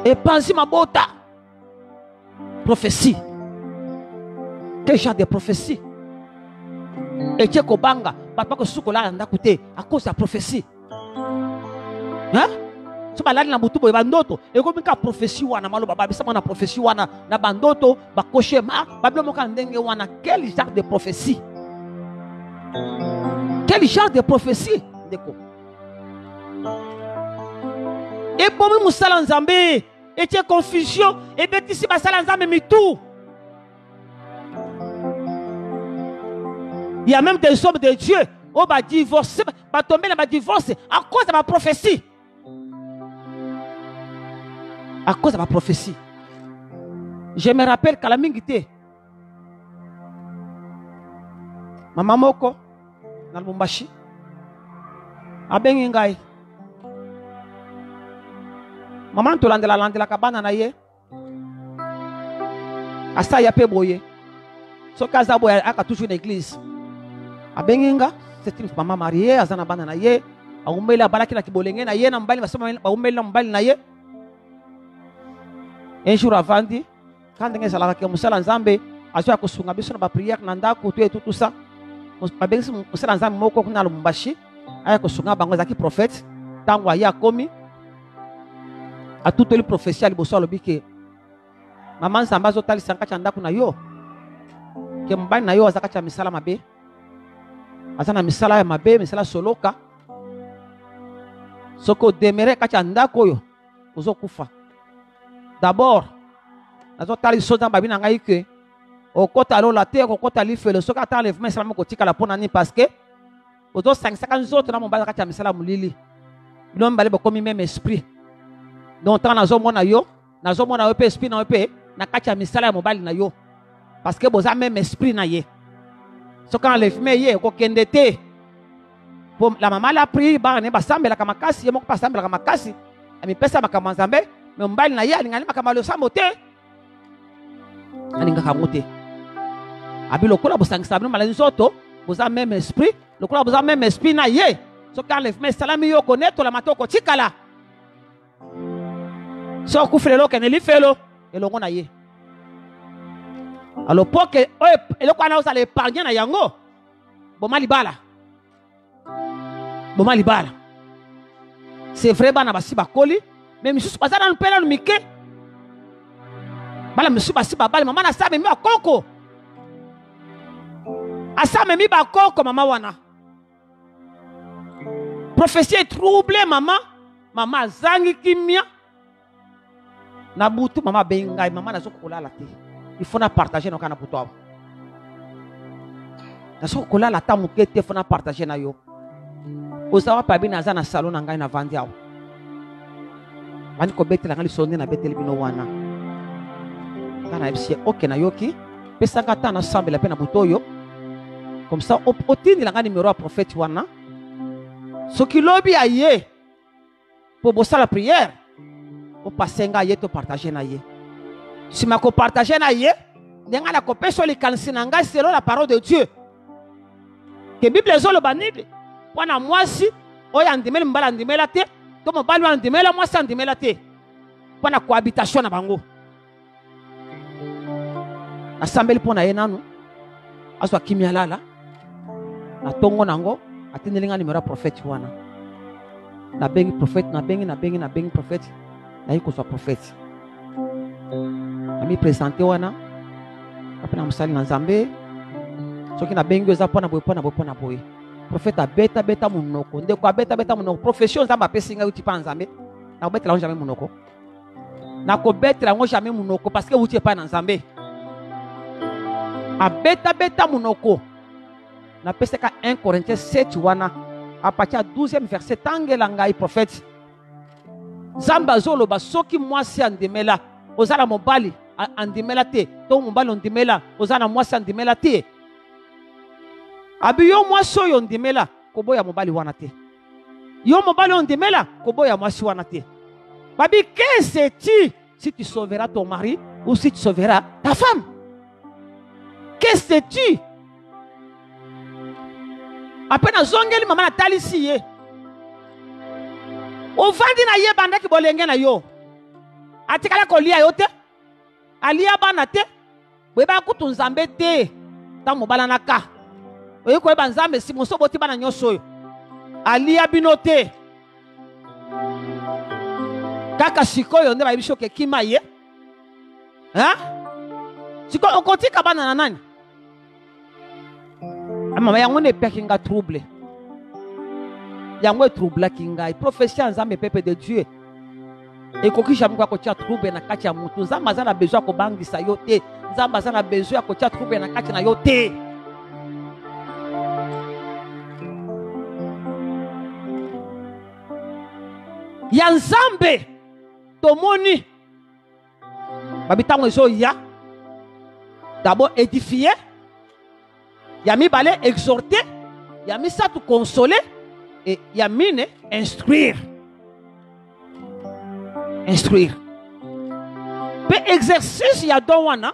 Et penser ma bota. Prophétie. Quel genre de prophétie? Et tu es kobanga. Papa que soukola anda côté à cause de la prophétie. Hein? Tu vas aller dans butu boy bandoto. Et comme une prophétie wana malo baba bisa na prophétie wana na bandoto ba koshema bablo moka ndenge wana. Quel genre de prophétie? Quel genre de prophétie? Et pour moi, Moussala Nzambe, et tu es confusion, et bien ici, Moussala Nzambe, mais tout. Il y a même des hommes de Dieu, qui va divorcer, va tomber dans la divorce à cause de ma prophétie. À cause de ma prophétie. Je me rappelle qu'à la mingité, Maman Moko, na Lubumbashi abengi ngai maman to landela kabana na ye asa ya pe boye so kaza boye aka toujours na église abengi nga c'est une maman mariée azana bana na ye aumbela balaki na kibolenge na ye na mbali basema aumbela mbali na ye un jour avant dit quand ngeza la ka musala Nzambe azo ya kusunga biso na ba prière na ndako tout ça. Babengisi musala Nzambe moko kuna Lubumbashi aya kosunga bango zaki prophète tango aya komi a tout le prophétie liboso alobi ke maman Nzambe azotalisa nkati ya ndako na yo ke mbali na yo azaka cha misala mabe azana misala ya mabe misala soloka soko demere kati ya ndako yo ozokufa d'abord azotalisa Nzambe babina ngai ke au côté alors la terre au côté ali fait le soka ta lèvement ça ko tika la ponani parce que ozo 550 autres na mobala kati ya misala mulili non balé ba komi même esprit donc tant nazo mona yo pe esprit na yo pe na kati ya misala ya mobali na yo parce que boza même esprit na ye soka lèvement ye ko kendete pour la maman la prié ba ne ba sambela ka makasi ye moko pa sambela ka makasi amipesa makambo nzambe me mbali na ye alingani makambo losambo te alingaka yango te abi lokola bosangisa bino maladi nzoto boza même esprit lokola boza même esprit na ye soki enlèvement esalami yo konetolama te okotikala so okufi lelo okende lifelo elongo na ye alors po ke oyo eloko wana ozala épargne na yango boma libala c'est vrai bana basi bakoli mais misusu baza nanu mpe nanu mike bala misusu basi babali mama na sa memi bakoko asa memi bakoko mama wana prophétie trouble mama azangi kimia na butu mama abengi ngai mama nazokolala te il faut na partager noka na butu awa nazokolala ata moke te faut na partager na yo ozawa pabi naza na salon na ngai na vandi awa bandi kobetela ngai liso nde na beteli bino wana nga na yebisi oke na yoki pesanga ata nasambela mpe na butu oyo comme ça otindela ngai numero ya prophète wana soki lobi aye po bosala prière opase nga ye to partager na ye sima kopartage na ye ndenge nakopesa likanisi na ngai selon la parole de Dieu ke Bible ezoloba nini wana mwasi oyo andimeli mbala andimela te to mobali wana andimela mwasi andimela te mpona cohabitation na bango nasambeli mpo na ye nanu azwa kimia lala na tongo nango atindeli nga numero ya prophète wana nabengi prophète nabengi prophète nayi kozwa prophète ami présenter wana apena musali na nzambe soki nabengi eza mpona boye prophète abeta munoko ndeko abeta munoko profession nzambe apesi ngai uti pa nzambe nakobetela ngo jamais munoko nakobetela ngo jamais munoko parce que uti epai na nzambe abeta munoko napesaka 1 Corinthiens 7 wana à partir du 12e verset tangela ngai prophète nzambe azoloba soki mwasi andimela ozala mobali andimela te to mobali ondimela ozala mwasi andimela te abi yo mwasi oyo ondimela koboya mobali wana te yo mobali ondimela koboya mwasi wana te babi qu'est-ce que si tu sauveras ton mari ou si tu sauveras ta femme qu'est-ce que tu apena zongeli mama na talisi ye ovandi na ye bandaki bolenge na yo atikala kolia yo te alia bana te boyeba kutu nzambe te ta mobala na ka oye koyeba nzambe si moso boti bana nyonso oyo alia bino te kaka sikoyo nde bayebi soki ekima ye sikoyo okotika bana na nani mama yango ne epeki nga trouble yango etroublaki ngai prophétie ya nzambe pepe de Dieu ekoki jamais kwa kotia trouble na kati ya mutu nzambe aza na besoin kobangisa yo te nzambe aza na besoin ya kotia trouble na kati na yo te ya nzambe tomoni babitango ezoya d'abord édifier ya mibale exhorter ya misatu consoler et ya mine instruire pe exercice ya don wana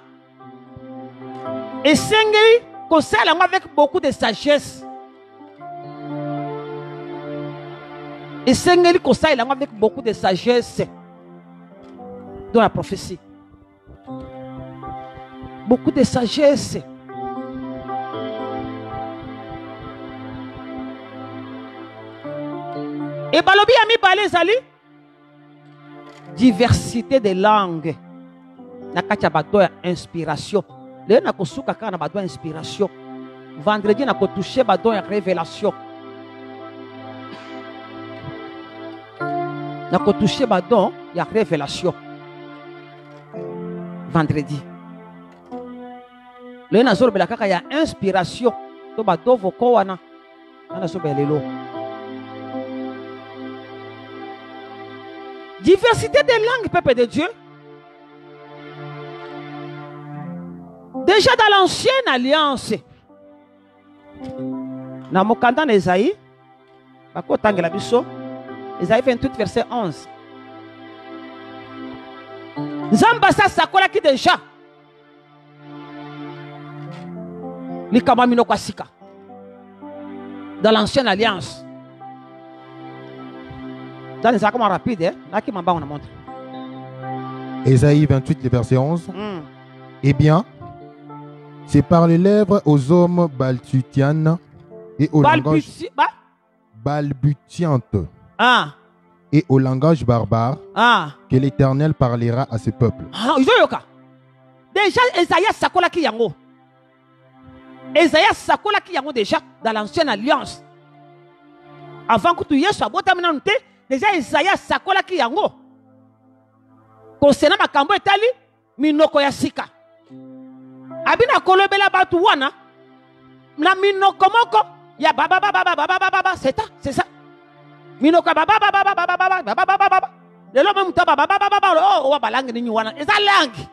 esengeli kosala yango avec beaucoup de sagesse esengeli kosala yango avec beaucoup de sagesse dans la prophétie beaucoup de sagesse et balobi ya mibale ezali diversité de langues na kati ya bato ya inspiration lelo nakosuka kaka na bato ya inspiration vendredi nakotouche bato ya révélation nakotouche bato ya révélation vendredi lelo nazolobela kaka ya inspiration to bato voko wana nazobela lelo diversité de langues, peuple de Dieu. Déjà dans l'ancienne alliance, dans Mokanda Esaïe, Esaïe 28, verset 11. Zamba sa sakola ki déjà. Likama minoko asika. Dans l'ancienne alliance. Ça c'est comment rapide, hein? Là qui m'a on a montré. Ésaïe 28, le verset 11. Eh bien, c'est par les lèvres aux hommes balbutianes et au langage balbutiante et au langage barbare que l'Éternel parlera à ce peuple. Déjà, Esaïe sakola ki yango. Esaïe sakola ki yango déjà dans l'ancienne alliance. Avant que tu y sois déjà Esaïe sakola ki yango. Concernant makambo etali minoko ya sika. Abina kolobela batu wana na minoko moko ya baba c'est ça. Minoko baba lelo même ta baba oh wa langue ni wana eza langue.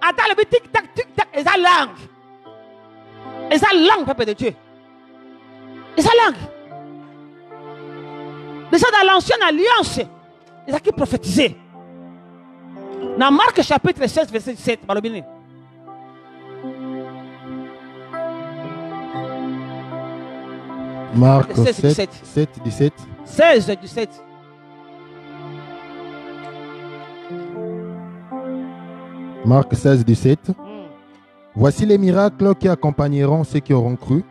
Ata le tic tac eza langue. Eza langue peuple de Dieu. Eza langue. Déjà dans l'ancienne alliance, ils ont qui prophétisé. Dans Marc chapitre 16 verset 17, balobini. Marc 7, 17. 16, 17. Marc 16, 17. Voici les miracles qui accompagneront ceux qui auront cru.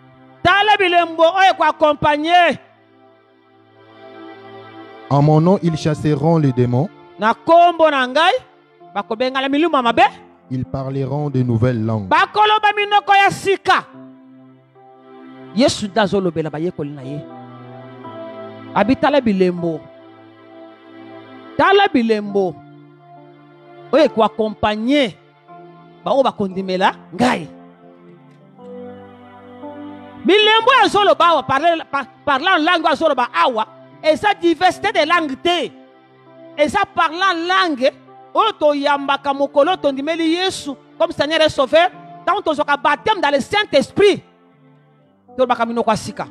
En mon nom, ils chasseront les démons. Ils parleront de nouvelles langues. Yesu dazolo bela ba yekoli na ye. Abitala bilembo. Tala bilembo. Oye ko accompagner ba o ba kondimela ngai. Bilembo azolo ba parlant langue azolo ba awa et sa diversité de langues te. Et ça parlant langue oto yambaka mokolo tondimeli Yesu comme Seigneur et Sauveur tant on soka baptême dans le Saint-Esprit. Tout le monde a sika.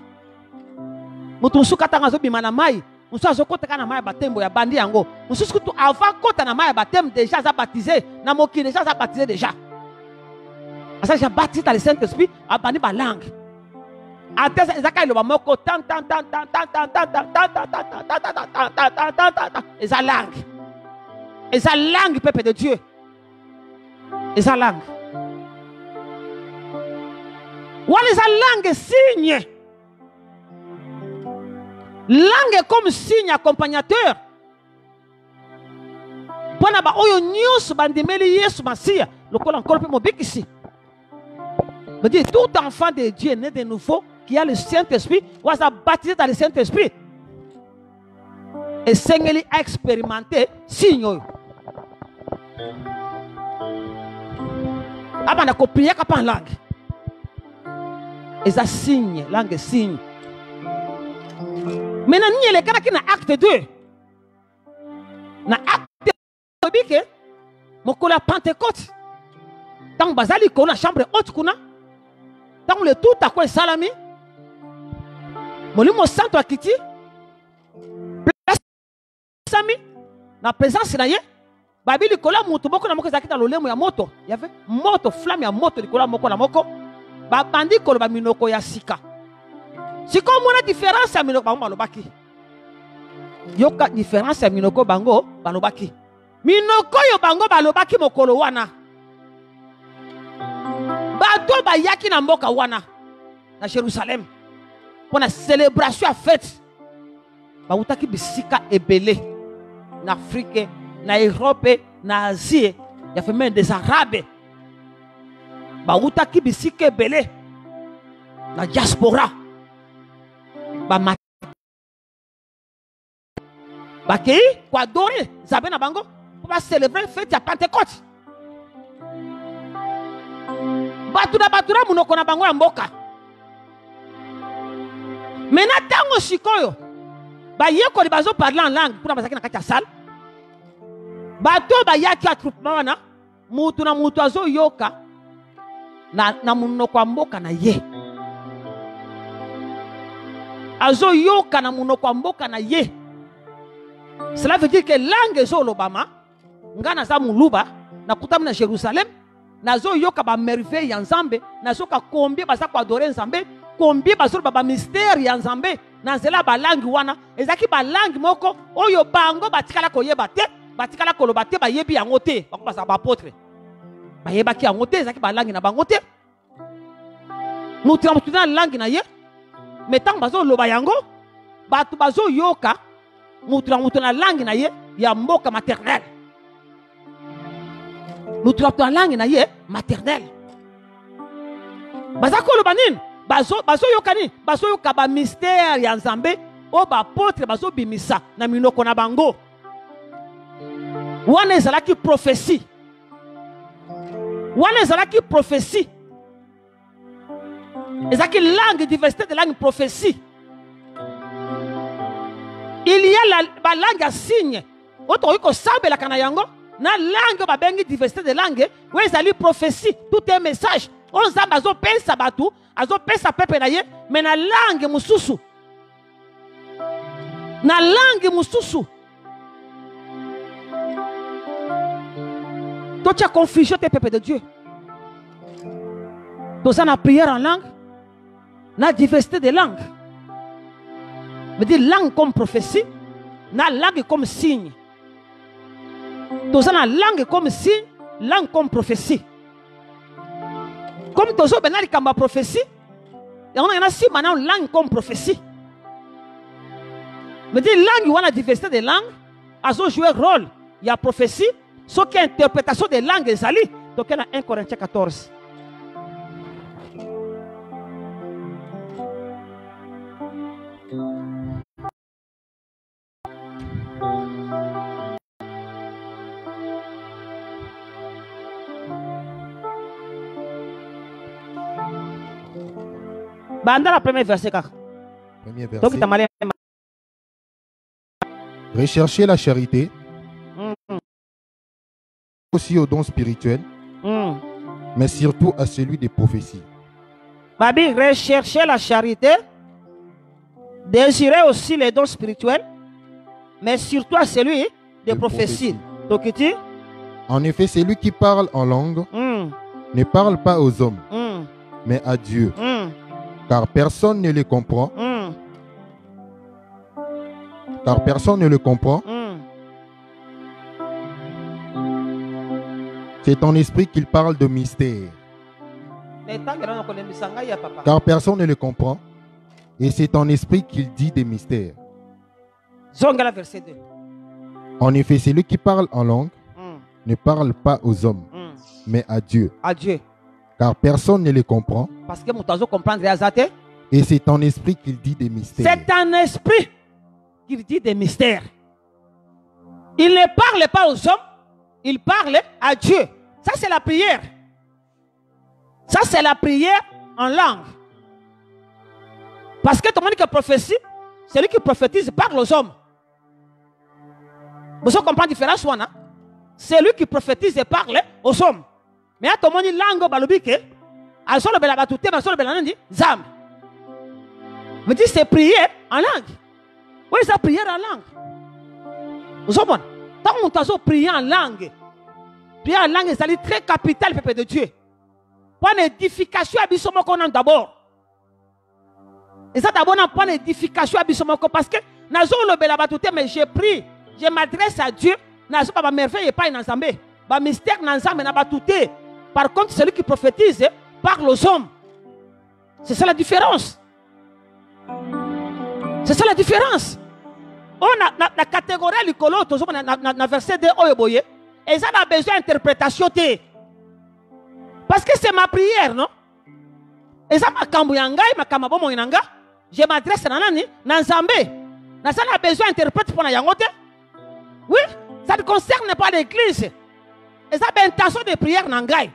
Mutusu katanga zo bimana mai. Musu azokota kana mai batembo ya bandi yango. Musu skutu avant kota na mai batem déjà za baptisé. Na moki déjà za baptisé déjà. Asa ja baptisé dans le Saint-Esprit a bandi ba langue. Atesa ezaka lo ba moko tan eza langue. Eza langue peuple de Dieu. Eza langue. What is a langue signe? Langue comme signe accompagnateur. Pona ba oyo nyos bandemeli Yesu Masia. Lokola encore peu mobik ici. Me dit tout enfant de Dieu né de nouveau qui a le Saint-Esprit was baptisé dans le Saint-Esprit. Et Seigneur a expérimenté signe. Abana ko prier ka pan langue. Et ça signe, langue signe. Maintenant, nous sommes les dans acte 2. Dans acte 2, nous avons la Pentecôte. Tant que Bazali, nous avons la chambre haute. Tant que le tout a quoi salami. Nous avons centre à Kiti. Sami. La présence de Naye. Babili kola mutu boko na moko zakita lolemo ya moto. Il y avait moto, flamme ya moto likola moko na moko. Bandi koloba minoko ya sika. Si comme on a différence ya minoko bango balobaki. Yoka différence ya minoko bango balobaki. Minoko yo bango balobaki mokolo wana. Bato bayaki na mboka wana na Jérusalem. Pour la célébration à fête. Ba utaki bisika ebele na Afrique, na Europe, na Asie, il y a fait même des Arabes. Ba utaki bisike belé na diaspora ba kei kwa dori zabe na bango pour célébrer fête ya Pentecôte. Batura munoko na bango ya mboka. Mena tango sikoyo ba yeko bazo parler en langue pour bazaki na kati ya salle. Bato ba yaki attroupement wana mutu na mutu azo yoka na munoko wa mboka na ye. Azo yoka na munoko wa mboka na ye. Cela veut dire que langue zo lobama nga naza muluba nakutami na Jérusalem nazo yoka ba merveille ya Nzambe nazo ka combien baza ko adorer Nzambe combien bazo ba mystère ya Nzambe na nzela ba langue wana ezaki ba langue moko oyo bango batikala koyeba te batikala koloba te bayebi yango te bako basa ba apôtre bayebaki yango te ezaki ba langue na bango te mutu na langue na ye metango bazo loba yango batu bazo yoka mutu na langue na ye ya mboka maternelle mutu na langue na ye maternelle baza koloba nini bazo yoka nini bazo yoka ba mystère ya Nzambe o ba apôtre bazo bimisa na minoko na bango wana ezalaki prophétie wana ezalaki prophétie ezalaki langue diversité de langue prophétie il y a la langue à signe oto ko sabela kana yango na langue ba bengi diversité de langue où ezali prophétie tout un message on Nzambe azo pesa batu azo pesa pepe na ye mais na langue mususu toi tu as confusion tes peuples de Dieu tu as la prière en langue na diversité de langue veut dire langue comme prophétie na langue comme signe tu as la langue comme signe langue comme prophétie comme tu as benali kamba prophétie et on a si maintenant langue comme prophétie veut dire langue ou la diversité de langue azo jouer rôle il y a prophétie ce qui est interprétation des langues ezali donc il y a 1 Corinthiens 14 Banda la première verset. Premier verset. Recherchez la charité, aussi aux dons spirituels, mais surtout à celui des prophéties. Babi, recherchez la charité, désirez aussi les dons spirituels, mais surtout à celui des prophéties. Tokiti? En effet, celui qui parle en langue ne parle pas aux hommes, mais à Dieu. Car personne ne le comprend. Car personne ne le comprend. C'est ton esprit qu'il parle de mystère. Car personne ne le comprend. Et c'est ton esprit qu'il dit des mystères. Verset 2. En effet, celui qui parle en langue ne parle pas aux hommes, mais à Dieu. À Dieu. Car personne ne le comprend. Parce que mon comprendre. Et c'est ton esprit qu'il dit des mystères. C'est un esprit qu'il dit des mystères. Il ne parle pas aux hommes, il parle à Dieu. Ça c'est la prière. Ça c'est la prière en langue. Parce que tout le monde qui prophétie, celui qui prophétise parle aux hommes. Vous comprenez la différence? Celui qui prophétise parle aux hommes. Mais à tout le monde langue balobike, à solo bela batute, à solo bela nandi zam. Vous dites c'est prière en langue. Oui, c'est prière en langue. Vous comprenez? Tant qu'on t'a prié en langue, prière en langue, c'est très capital, peuple de Dieu. Point d'édification à Bissommo qu'on a d'abord. Et ça d'abord un point d'édification à Bissommo parce que nazo le bela batute, mais j'ai pris, je m'adresse à Dieu, nazo pas merveille et pas une ensemble, pas mystère n'ensemble n'a pas batute. Par contre, celui qui prophétise parle aux hommes. C'est ça la différence. C'est ça la différence. On a la catégorie l'écolo, dans verset 2, et ça a besoin d'interprétation. Parce que c'est ma prière, non? Et ça m'a kambuyanga, ma kamabomo inanga. Je m'adresse à Nani, Nanzambe. Ça a besoin d'interpréter pour Nayangote. Oui, ça ne concerne pas l'église. Et ça a intention de prière Nangai.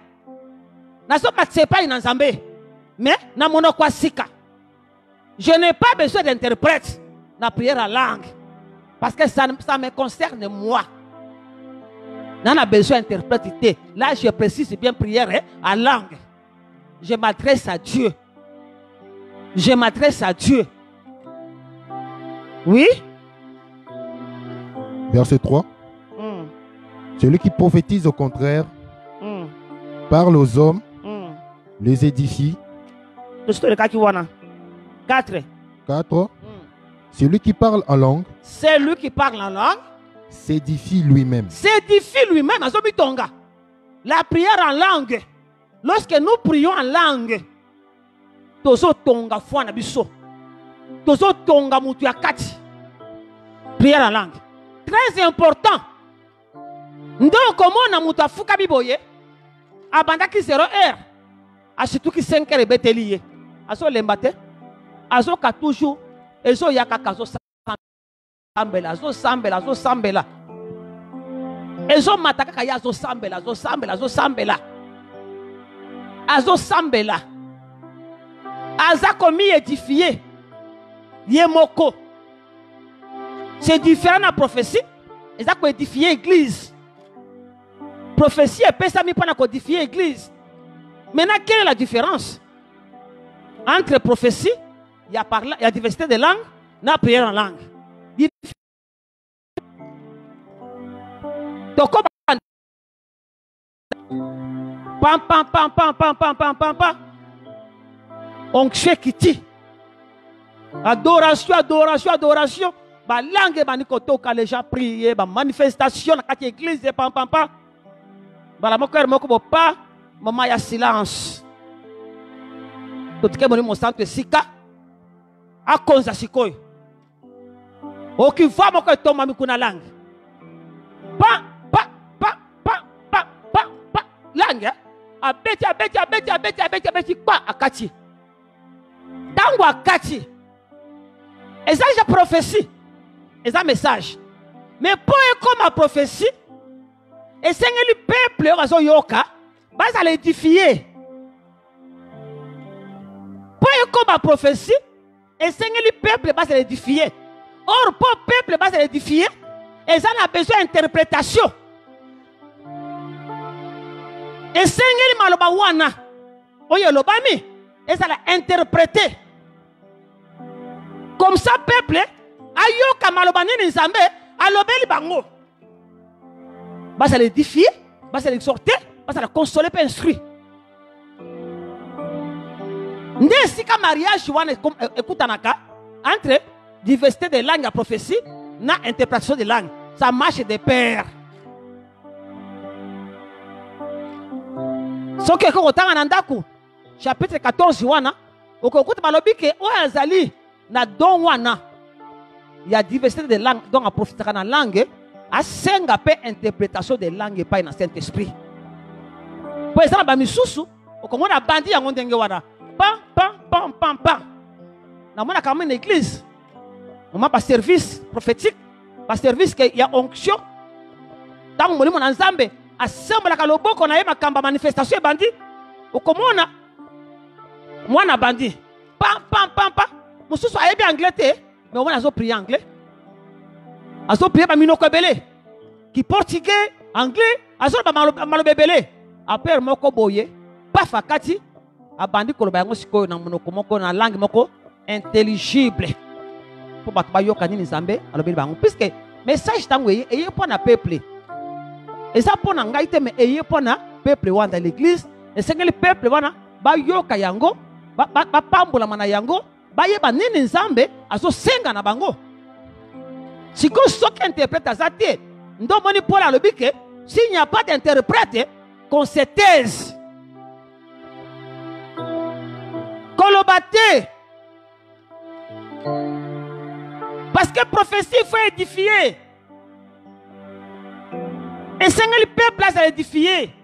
Ce n'est pas une ensemble, mais je n'ai pas besoin d'interprète la prière en langue. Parce que ça me concerne moi. On a besoin d'interpréter. Là, je précise bien prière en langue. Je m'adresse à Dieu. Je m'adresse à Dieu. Oui? Verset 3. Celui qui prophétise au contraire parle aux hommes, les édifie. 4. 4. Celui qui parle en langue, Celui qui parle en langue s'édifie lui-même. S'édifie lui-même. La prière en langue. Lorsque nous prions en langue, tozo tonga foi na biso. Tozo tonga mutu ya kati. Prière en langue. Très important. Ndo komona mutu afuka biboye. Abandaki 0 heure. Ashituki 5 heures beteliye. Aso lembate. Azo ka toujours. Ezo yaka kazo sambela. Azo sambela. Azo sambela. Ezo mataka kaya azo sambela. Azo sambela. Azo sambela. Azo sambela. Aza komi édifié. Yemoko. C'est différent de la prophétie. Ils ont édifié l'église. Prophétie et pesami pour édifier l'église. Maintenant, quelle est la différence entre prophétie, il y a diversité de langues, et la prière en langue. Pam pam pam pam pam pam pam pam pam. Onction kiti. Adoration, adoration, adoration. Ba langue ba nikoto ka les gens prier, ba manifestation na kati église pam pam pam. Ba la moko moko pa, maman ya silence. Tout ke moni mo santo sika. A konza sikoyo. Okiva moko toma mikuna langue. Pa pa pa pa pa pa pa langue. Abeti kwa akati. Tango akati. Et ça j'ai prophétie. Et ça message. Mais pour comme ma prophétie, et c'est que le peuple va yoka, va l'édifier. Pour comme ma prophétie, et c'est que le peuple va l'édifier. Or pour le peuple va l'édifier, et ça a besoin d'interprétation. Et c'est que le maloba wana, oye lobami, et ça l'a interprété. Comme ça peuple ayoka malobani nzambe alobeli bango basa l'édifier basa l'exhorter basa la consoler pe instruire ndesi ka mariage wana écoutanaka entre diversité de langue à prophétie na interprétation de langue ça marche de pair soki ko tanga na ndaku chapitre 14 wana okokuta balobi ke o azali na don wana il y a diversité de langues donc à profiter dans la langue à senga pe interprétation de langue pas dans Saint-Esprit pour exemple ba misusu okomona bandi yango ndenge wana pam pam pam pam pam na mona quand même église on m'a pas service prophétique pas service que il y a onction dans mon na nzambe assemble ka loboko na ye makamba manifestation bandi okomona mwana bandi pam pam pam pam mususu ayebi anglais te mais on a prié anglais. On a prié minoko belé. Qui portugais, anglais, on a malobebele. Après moko boye, pas fakati, abandi koloba yango sikoyo na monoko moko na langue moko intelligible. Pour batba yoka ni nzambe, alobeli bango puisque message tango eye pour na peuple. Et ça pour na ngaite mais eye pour na peuple wana dans l'église, et c'est que le peuple wana ba yoka yango, ba pambola mana yango. Bayeba nini nzambe azo senga na bango siko soki interprète azate ndo moni Paul alobi ke s'il n'y a pas d'interprète qu'on se taise kolobate parce que prophétie il faut édifier et c'est le peuple à édifier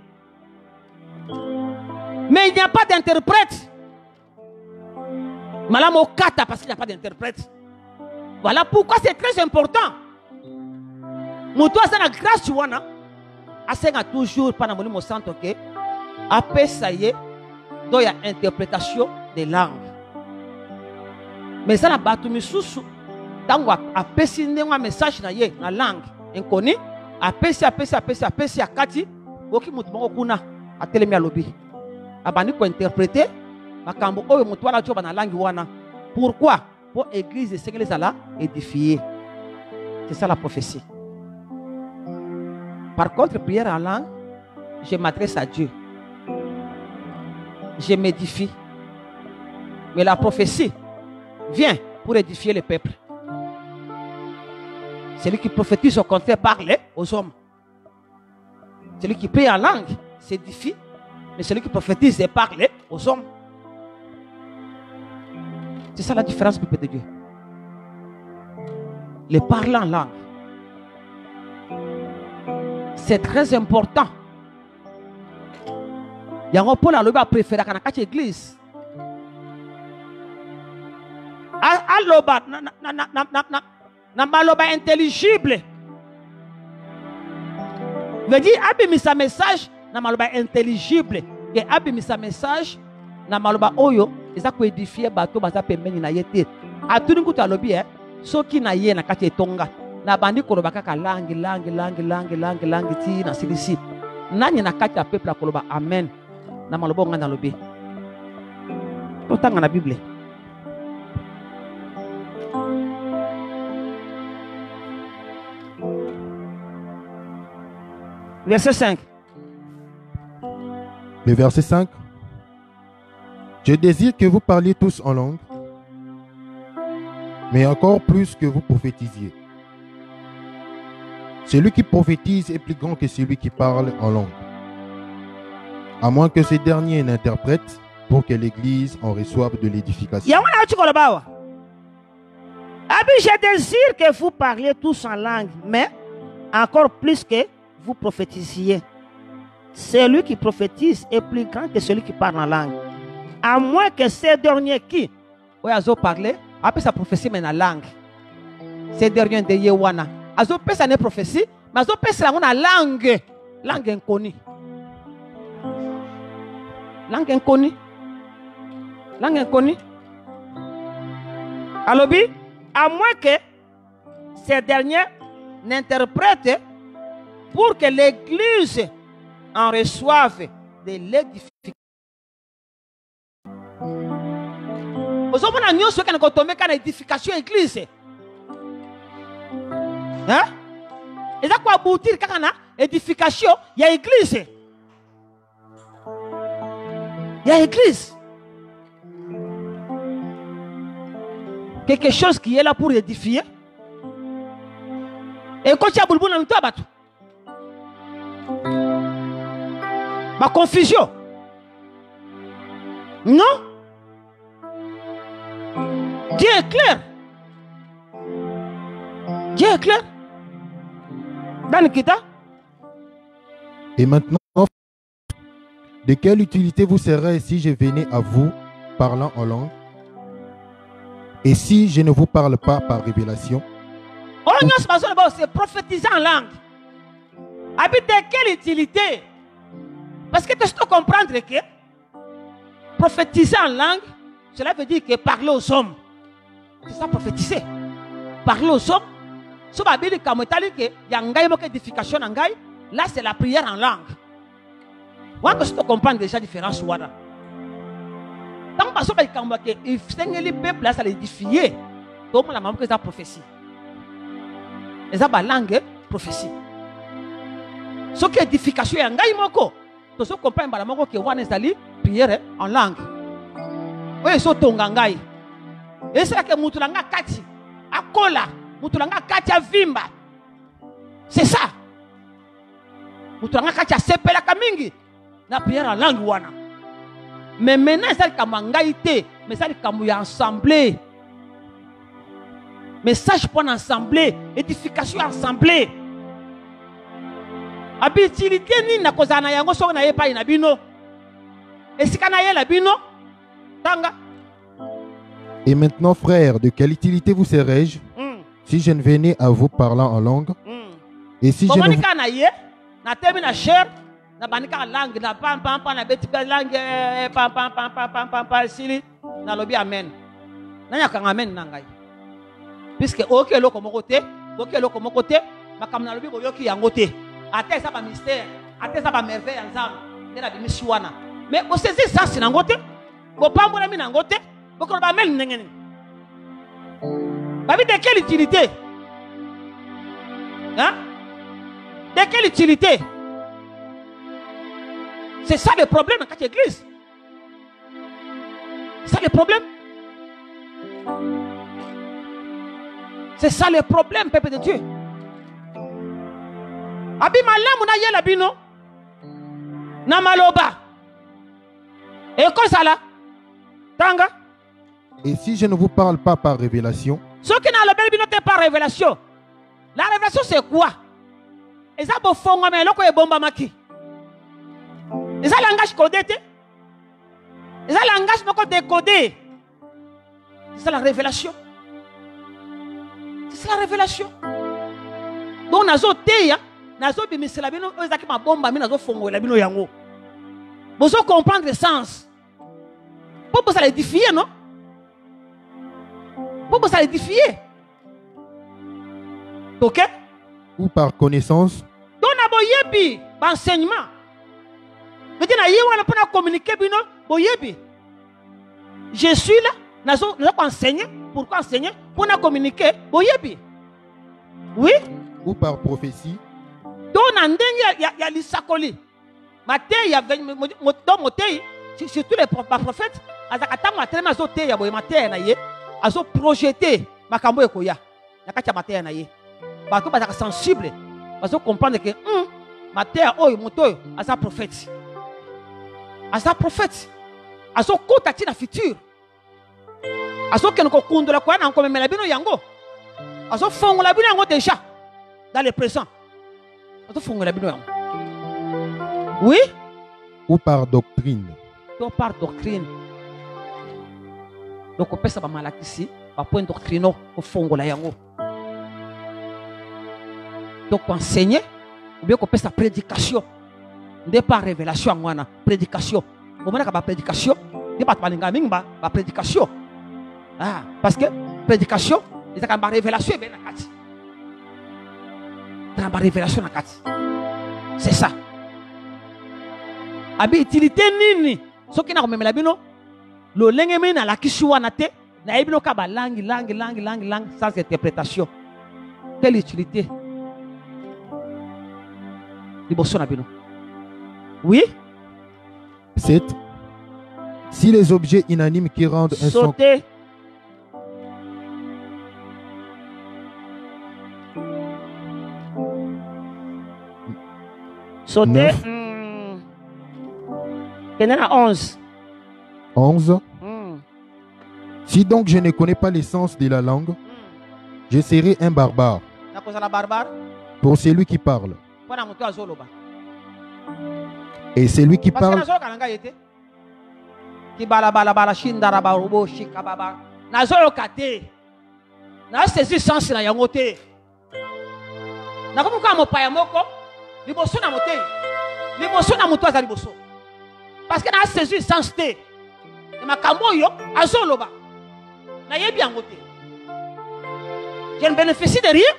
mais il n'y a pas d'interprète. Malam au kata parce qu'il n'y a pas d'interprète. Voilà pourquoi c'est très important. Moutou a la grâce tu vois, a toujours pendant mon centre ok. Après ça y est, donc il y a interprétation des langues. Mais ça n'a pas tout mis sous. Tant après si on a un message na ye na langue inconnue, après si a kati, oki moutou mo kuna a télémia lobby. Abani ko interpréter. Pourquoi? Pour l'église et l'église à édifier. C'est ça la prophétie. Par contre, prière en langue, je m'adresse à Dieu. Je m'édifie. Mais la prophétie vient pour édifier le peuple. Celui qui prophétise au contraire parle aux hommes. Celui qui prie en langue s'édifie, mais celui qui prophétise et parle aux hommes. C'est ça la différence du peuple de Dieu. Le parler en langue, c'est très important. Il y a un Paul a préféré à l'église. Aloba na maloba intelligible. Veut dire abimisa message na maloba intelligible. Et abimisa message na maloba oyo eza ko édifier bato baza pembeni na yete. Atuni kutu alobi soki na ye na kati etonga na bandi koloba kaka langue ti na silisi. Nani na kati ya peuple koloba amen na maloba ngana lobi. Totanga na Bible. Verset 5. Le verset 5. Je désire que vous parliez tous en langue, mais encore plus que vous prophétisiez. Celui qui prophétise est plus grand que celui qui parle en langue, à moins que ce dernier n'interprète pour que l'Église en reçoive de l'édification. Je désire que vous parliez tous en langue, mais encore plus que vous prophétisiez. Celui qui prophétise est plus grand que celui qui parle en langue. À moins que ces derniers qui ont parlé, après sa prophétie mais en langue. Ces derniers de Yewana. Azo peut sa prophétie, mais azo peut sa langue. Langue inconnue. Langue inconnue. Langue inconnue. Alors, à moins que ces derniers n'interprètent pour que l'Église en reçoive de l'édification. Vous avez une édification de l'Église. Hein? Et ça quoi aboutir quand on a édification, il y a Église. Il y a Église. Quelque chose qui est là pour édifier. Et quand tu as boulbou dans le tabac, ma confusion. Non? Dieu est clair. Dieu est clair. Dans le Kita. Et maintenant, de quelle utilité vous serait si je venais à vous parlant en langue? Et si je ne vous parle pas par révélation? C'est prophétiser en langue. Habite de quelle utilité? Parce que tu dois comprendre que prophétiser en langue, cela veut dire que parler aux hommes. C'est ça prophétiser. Parler aux hommes. Si vous avez dit que y édification en langue, là c'est la prière en langue. Moi, je dois comprendre déjà la différence. Tant que les peuples ça l'édifier, tout le monde a même que ça prophétie. Et ça, langue, prophétie. Ce qui est édification, il y a un gars qui comprend que on est prière en langue. Oui, c'est tongangai. Et c'est là que Moutulanga Kati, Akola, Moutulanga Kati a Vimba. C'est ça. Moutulanga Kati a Sepela Kamingi. La prière en langue wana. Mais maintenant, c'est le kamangaïté, mais c'est le kamouya assemblée. Message pour l'assemblée, édification assemblée. Habitualité ni na kozana yango so na yepa ina bino. Esika na yela bino tanga. Et maintenant, frères, de quelle utilité vous serais-je si je ne venais à vous parlant en langue? Et si je ne vous... na temi na cher na banika langue na pam pam pam na betika langue pam pam pam pam pam pam pam sili na lobi amen. Nanya kanga amen nangai. Puisque ok loko mokote, ok loko mokote, makam na lobi boyoki yango te. Ate ça ba mystère, ate ça ba merveille ensemble. Nena bi misiwana. Mais au saisir ça c'est nangote. Bo pambola mi nangote, bo ko ba amen ngeni. Ba bi de quelle utilité? Hein? De quelle utilité? C'est ça le problème dans cette église. C'est ça le problème. C'est ça le problème, peuple de Dieu. Abimala muna yela bino na maloba. Et comme ça là, tanga. Et si je ne vous parle pas par révélation, Ce qui n'a le bino te par révélation. La révélation c'est quoi? Et ça pour fonga mais loko e bomba maki. Et ça langage codé te. Et ça langage moko décodé. C'est ça la révélation. C'est ça la révélation. Donc nazo teya, nazo bimisela bino ezaki ma bomba mi nazo fongo la bino yango. Vous comprendre le sens. Pour ça l'édifier, non? Pour ça l'édifier. Ok? ou par connaissance, Donc, on a un enseignement. Maintenant, on a communiquer, je suis là, nous avons enseigné. Pourquoi enseigner? Pour nous communiquer. Oui? ou par prophétie, Donc, il y a l'isakoli. Il y a surtout les prophètes. Il y a projeté. Il y a sensible. Parce que comprendre que ma terre, à sa prophète. À sa prophète. À son côté, à la future. À son qu'on compte la quoi, comme la bino yango. À son fond, la bino yango déjà. Dans le présent. À son fond, la bino yango. Oui? ou par doctrine. Donc, par doctrine. Donc, on peut savoir malaki ici. Par point doctrinal, au fond, la yango. Donc, enseigner, ou bien qu'on peut sa prédication. De par révélation, prédication. Au moment où la prédication, il n'y a pas de prédication. Ah, parce que prédication, il y a une révélation. Il y a une révélation. C'est ça. Abi utilité nini? Ce qui n'a pas même la bino, le lengeme na la kishuwa na te, na ebino kaba langue sans interprétation. Quelle utilité? Oui? 7. Si les objets inanimes qui rendent un son... Sauter. Sauter. Il y en a 11. 11. Si donc je ne connais pas l'essence de la langue, je serai un barbare pour celui qui parle. Et celui qui parle... Parce que na saisi sans té. Et ma kamboyo azoloba. Na yebi angote. Je ne bénéficie de rien.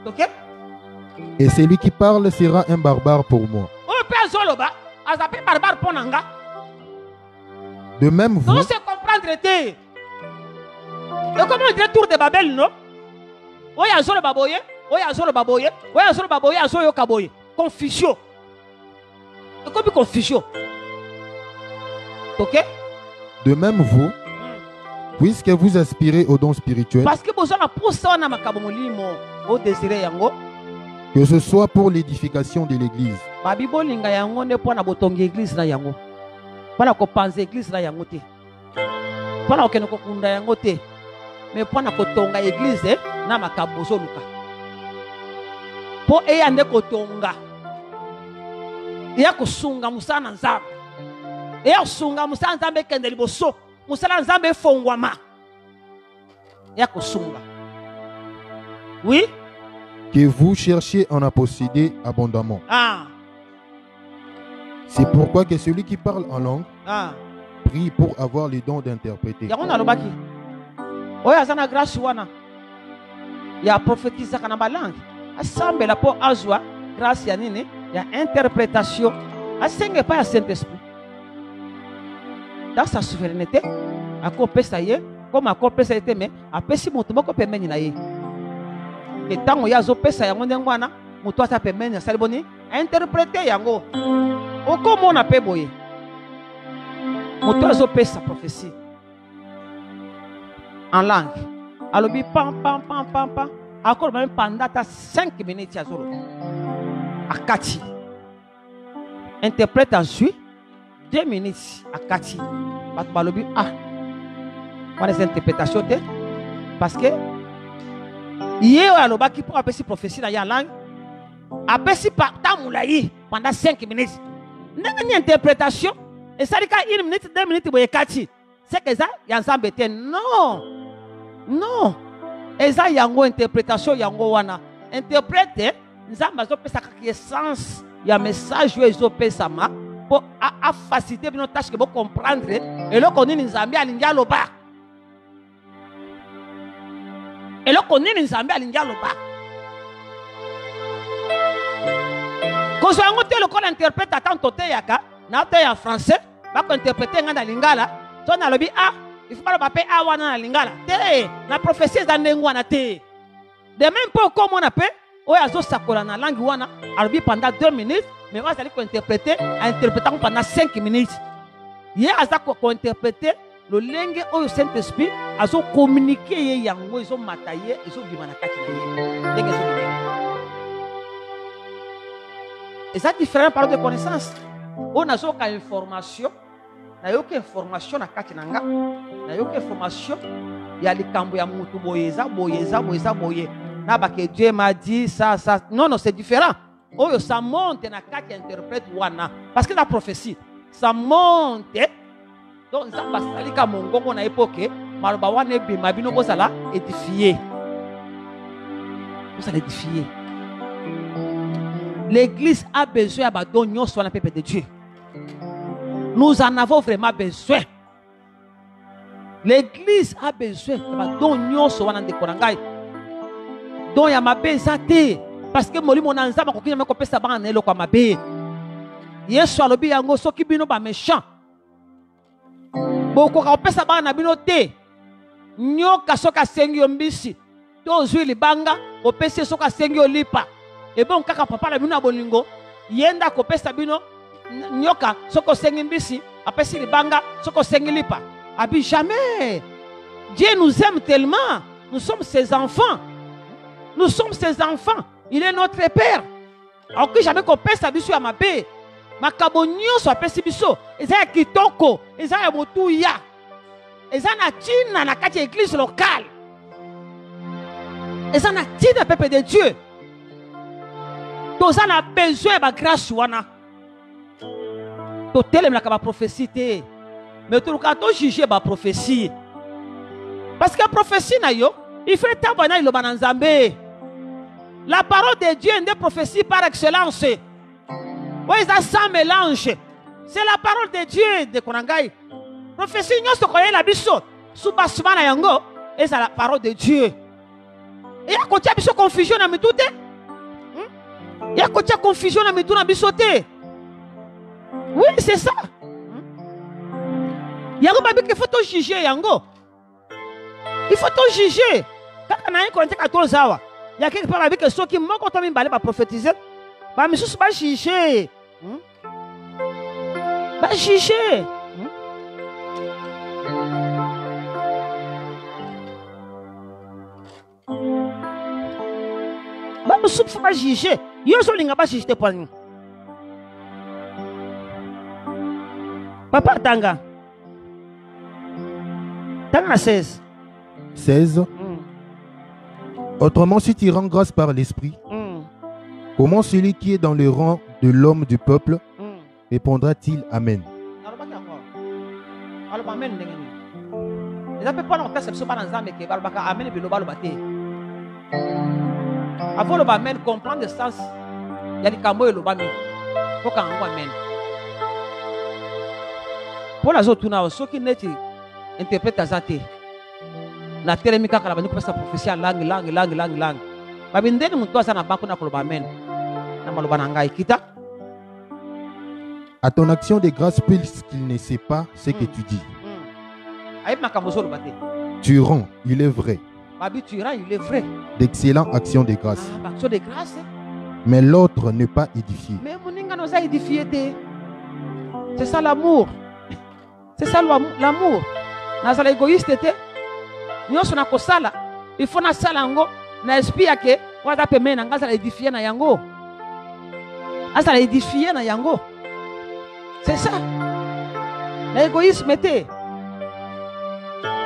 OK? Et celui qui parle sera un barbare pour moi. De même vous... Non, c'est comprendre. Et comment on dirait tour de Babel, non? Oya azolo baboye, oya azolo baboye, oya azolo baboye, azoyo kaboye. Confusion. Et comme confusion. OK? De même vous, puisque vous aspirez aux dons spirituels, parce que vous avez pour ça na makabomolimo au désiré yango. Que ce soit pour l'édification de l'église. Mais pour l'église, pour eyande kotonga. Ya kusunga musana nzambe. Ya kusunga musana nzambe kende liboso. Musana nzambe fongwama. Ya kusunga. Oui? Que vous cherchiez en à posséder abondamment. Ah. C'est pourquoi que celui qui parle en langue prie pour avoir le don d'interpréter. Il y a prophétisé dans la langue. Assemble la pour azwa grâce ya nini, il y a interprétation. Assemble pas à Saint-Esprit. Dans sa souveraineté, à copé ça y est, comme à copé ça y est, mais à pessi mon tomoko peut mener na y. Et tant qu'il y a zo pesa ya ngwana ngwana moto asa pembeni ya sali boni interpréter yango okomona pe boye moto azopesa prophétie en langue alobi pam pam pam pam pam encore même pendant 5 minutes ya zolo akati interprète azui 2 minutes akati bato balobi ah wana eza interprétation te parce que ye alobaki mpo apesi prophétie na ya langue apesi temps molai pendant 5 minutes ndenge ni interprétation esalika 1 minute 2 minutes boye kati c'est que eza ya nzambe te non non eza yango interprétation yango wana interprète nzambe azopesa kaka essence ya message oyo ezopesama mpo afacilite bino tâche ke bocomprendre eloko nini nzambe alingi aloba eloko nini nzambe alingi aloba kozwa yango te lokola interprète atanto te yaka na te ya français bakointerprete nga na lingala to nalobi ah il faut baloba mpe a wana na lingala te na prophétie eza ndenge wana te de même mpo okomona mpe oyo azosakola na langue wana alobi pendant 2 minutes mais oyo azali kointerprete ainterprete ngo pendant 5 minutes ye aza kointerprete lolenge oyo Saint-Esprit azokommunike ye yango ezomata ye ezobima na kati na ye ndenge ezobima eza différent par de connaissance oyo nazoka information nayoka information na kati na nga nayoka information ya likambo ya mutu boye eza boye eza boye eza boye na bake Dieu m'a dit ça ça non non c'est différent oyo ça monte na kati ya interprète wana parce que la prophétie ça monte donc nzambe asalika mongongo na époque maloba wana ebima bino bozala édifié bozala édifié. L'église a besoin ya badon nyonso wana peuple de Dieu. Nous en avons vraiment besoin. L'église a besoin ya badon nyonso wana ndeko na ngai. Don ya mabe eza te parce que molimo na nzambe akoki na kopesa bana na eloko ya mabe. Yesu alobi yango soki bino ba méchant bokoka kopesa bana na bino te. Nyoka soki asengi yo mbisi to ozwi libanga opesi soki asengi yo lipa. Et bon, kaka papa la bino abolingo, yenda kopesa bino nyoka soko sengi mbisi, apesi libanga soko sengi lipa. Abi jamais. Dieu nous aime tellement. Nous sommes ses enfants. Nous sommes ses enfants. Il est notre père. Alors que jamais kopesa biso ya mabe. Makabo nyonso apesi biso. Eza ya kitoko, eza ya motuya. Eza na tina na kati église locale. Eza na tina peuple de Dieu. Nous avons besoin de grâce. Nous avons besoin de prophétie. Mais nous avons juger la prophétie. Parce que la prophétie, il faut que la parole de Dieu est une prophétie par excellence. Oui, ça sans mélange. C'est la parole de Dieu de Konangai. La prophétie, nous avons la biso. Soubasumana yango, et c'est la parole de Dieu. Et à côté de la confusion, on a tout. Il y a côté confusion na mitu na bisoté. Oui, c'est ça. Yango babi qu'il faut te juger yango. Il faut te juger. Kaka na yiko nteka to zawa. Ya quelque part babi que soki moko to mimbale ba prophétiser. Ba misusu ba juger. Ba juger. Ba misusu ba juger. Yo so linga ba juger pour nous. Papa Tanga. Tanga 16. 16. Autrement, si tu rends grâce par l'esprit, comment celui qui est dans le rang de l'homme du peuple répondra-t-il Amen? Avant le amen, comprendre le sens. Il y a des cambo et le bami. Faut qu'on envoie amen. Pour la autres, ceux qui interprètent à Zate, na telemika kala bani kopesa prophétie langue. Babindeni muntu asa na banko na koloba amen. Na maloba na ngai kita. À ton action de grâce, puisqu'il ne sait pas ce que tu dis. Tu rends, il est vrai. Babi, tu rends, il est vrai. D'excellentes actions de grâce. Action de grâce. mais l'autre n'est pas édifié. Mais moninga nous a édifié. C'est ça l'amour. C'est ça l'amour. Nous sommes égoïstes. Nous sommes kosala. Il faut na sala ngo na esprit yake wata peme na ngasa édifier na yango. Asa édifier na yango. C'est ça. L'égoïsme était.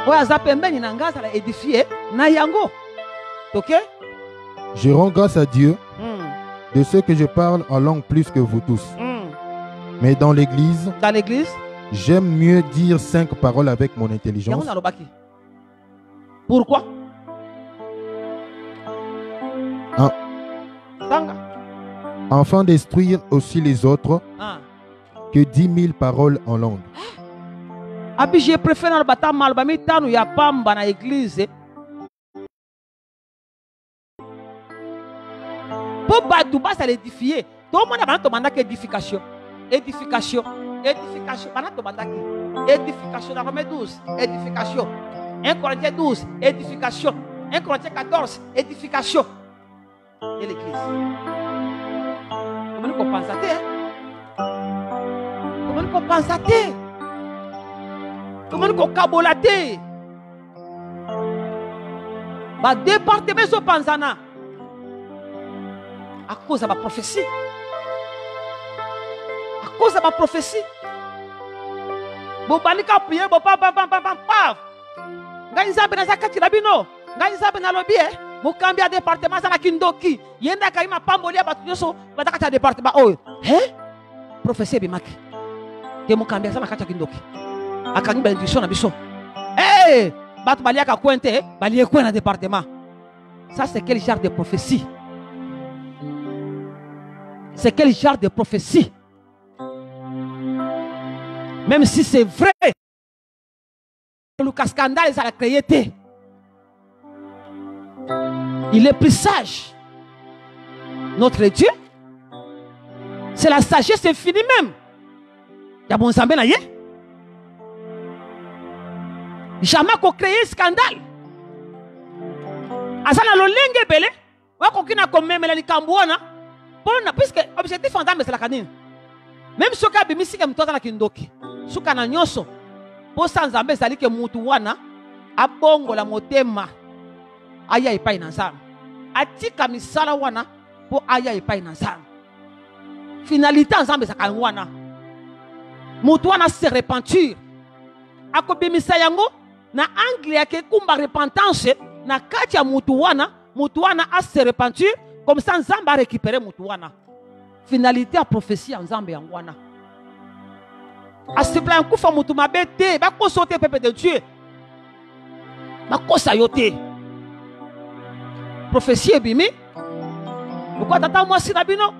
Oya pembe ni na ngasa édifier na yango. OK? Je rends grâce à Dieu de ce que je parle en langue plus que vous tous. Mais dans l'église, j'aime mieux dire 5 paroles avec mon intelligence. Pourquoi? Afin d'instruire aussi les autres que 10 000 paroles en langue. Abi, je préfère le bâtiment malbami tanu ya pamba na église. Pour battre bas à l'édifier. Tout le monde a demandé édification. Édification. Édification. Édification dans Romains 12. Édification. 1 Corinthiens 12. Édification. 1 Corinthiens 14. Édification. Et l'église. Comment nous compensez? Comment nous compensez? Comment nous cabolatez? Bah département so panzana. À cause de ma prophétie. À cause de ma prophétie. Bobanika prier, paf. Nganzabe na zakati labino. Nganzabe na lobby mukambia département sana kindoki. Yenda kaima pambolia batu nyoso batakata département oyo. Prophétie bimaki. Ke mukambia sana kata kindoki. Akangi bendition na biso. Batu balia ka kwente, balie kwa na département. Ça c'est quel genre de prophétie? C'est quel genre de prophétie? Même si c'est vrai, le scandale, ça l'a créé. Il est plus sage. Notre Dieu, c'est la sagesse infinie même. Il y a bon sambé na yé. Jamais qu'on crée un scandale. Asana lo lenge bele, wa kokina komeme la likambuana. Puisque l'objectif fondamental c'est la canine. Même si on a mis un peu de kindoki, si on a nyoso, pour sans ambe sali que mutuwana, abongo la motema, aya ipai nansam. Atika misala wana, pour aya ipai nansam. Finalité ensemble ça kanwana. Mutuwana se repentir. Akobi misayango na angle yake kumba repentance na kati ya mutuwana a se repentir. Comme ça, Nzambe a récupéré Moutouana. Finalité à prophétie en Nzambe Yangwana. A se plaint, Koufa Moutouma bête, Bako sauter peuple de Dieu. Bako sayote. Prophétie bimi. Pourquoi tata moi si nabino?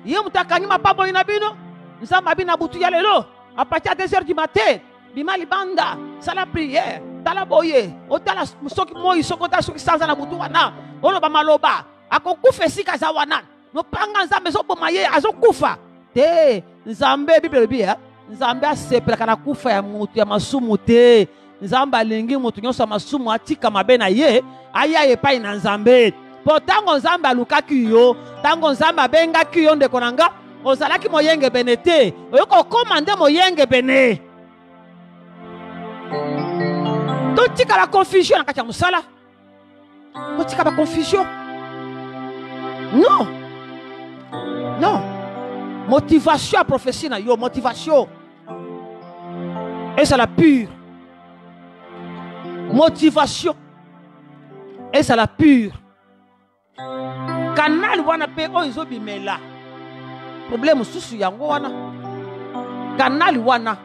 Yé moutakani ma pabo inabino. Nzambe abina boutou yalelo. À partir de 2h du matin, bima libanda, sala prière, tala boye, otala soki moi sokota soki sans na Moutouana. Ono ba maloba. Akokufa sika za wana no panga Nzambe zo bomaye azokufa te Nzambe Bible bia Nzambe asepela kana kufa ya mutu ya masumu te Nzambe alingi mutu nyoso masumu atika mabe na ye aya epai na Nzambe po tango Nzambe alukaki yo tango Nzambe abengaki yo ndeko nanga ozalaki moyenge bene te oyoko komande moyenge bene totika la confusion na kati ya musala totika ba confusion. Non. Non. Motivation à prophétie, yo, motivation. Et c'est la pure. Motivation. Et c'est la pure. Canal wana pe oizo bimela. Problème susu yango wana. Canal wana.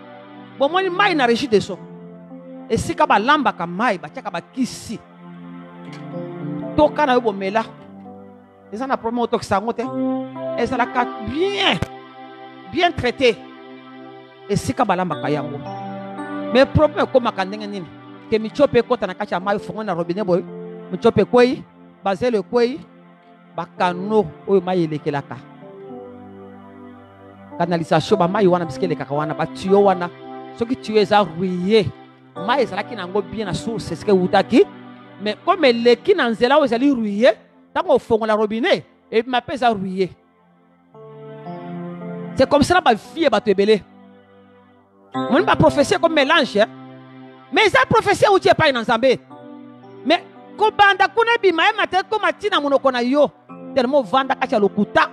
Bon moi mai na régie de so. Et si ka ba lamba ka mai ba tiaka ba kisi. To kana yo bomela. Et ça n'a pas problème que ça et ça l'a bien traité. Et c'est comme balamba kayango. Mais problème comme makandenge nini que mi chope kota na kacha mai fongo na robinet boy. Mi chope kwei, basé le kwei, bakano o mai lekelaka. Canalisation ba mai wana biske lekaka wana ba tuyau wana. Ce qui tuer ça ruiller. Mai ça la ki nango bien na source c'est ce que utaki. Mais comme le ki na nzela o zali ruiller. Tant qu'on fait la robinet, et ma pèse à rouiller. C'est comme ça que vie est belé. On ne pas prophétie comme mélange. Mais ça prophétie où tu es pas dans Zambé. Mais quand banda kuna bima e mate ko matina monoko na yo. Tellement vanda kacha lokuta.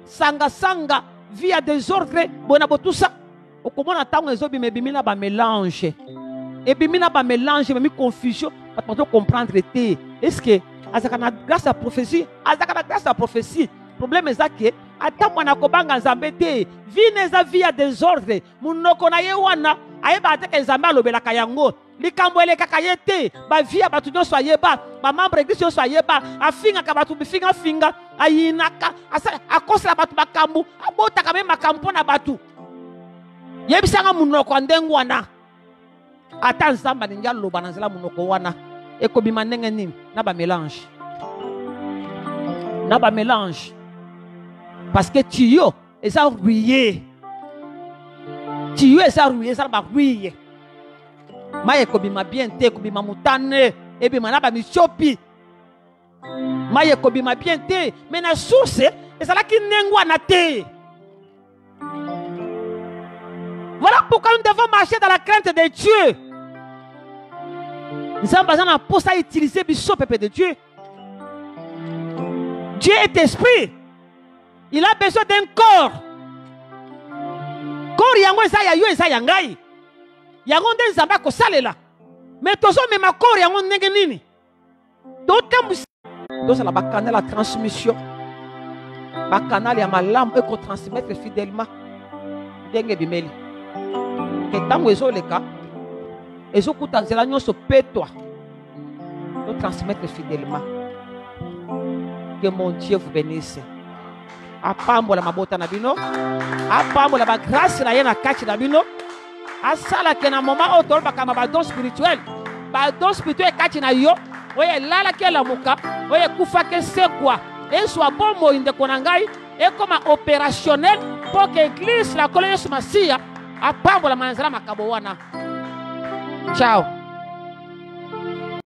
Sanga sanga via désordre bona botusa. O comment entendre les obi me bimina ba mélange. Et bimina ba mélange me confusion pas pour comprendre té. Est-ce que azakana grâce à prophétie, azakana grâce à prophétie. Problème est que ata mwana kobanga Nzambe te vineza via désordre munoko na ye wana ayeba te ke Nzambe alobelaka yango likambo elekaka ye te ba via batu nyonso ayeba ba membre église nyonso ayeba afinga ka batu bifinga finga ayinaka asa akosela batu bakambu abotaka me makambo na batu yebisanga munoko ndengo wana ata Nzambe alingi aloba na nzela munoko wana ekobima ndenge nini na ba mélange parce que tuyau est ça rouillé. Tuyau est ça rouillé, ça va rouillé. Maye kobima bien te, kobima mutane, et bien manaba mi chopi. Maye kobima bien te, mais na source, et ça là qui n'engwa na te. Voilà pourquoi nous devons marcher dans la crainte de Dieu. Nous sommes besoin pour ça utiliser le peuple de Dieu. Dieu est esprit. Il a besoin d'un corps. Corps yango eza ya yo eza ya ngai. Yango nde Nzambe ko salela. Mais tozo mema corps yango ndenge nini? Donc la canal la transmission. Ba canal ya malamu e ko transmettre fidèlement. Ndenge bimeli. Que tango ezo leka. Ezo kuta nzela nyonso petwa. De transmettre fidèlement. Que mon Dieu vous bénisse. Apambola mabota na bino, apambola ba grâce na ye na kati na bino, asala ke na moment auto ba kama ba don spirituel kati na yo, oye lala ke la muka, oye kufa ke se quoi, et soit bon mo inde konangai, et comme opérationnel pour que l'église la colonne sur Masia, apambola manzala makabo wana. Ciao.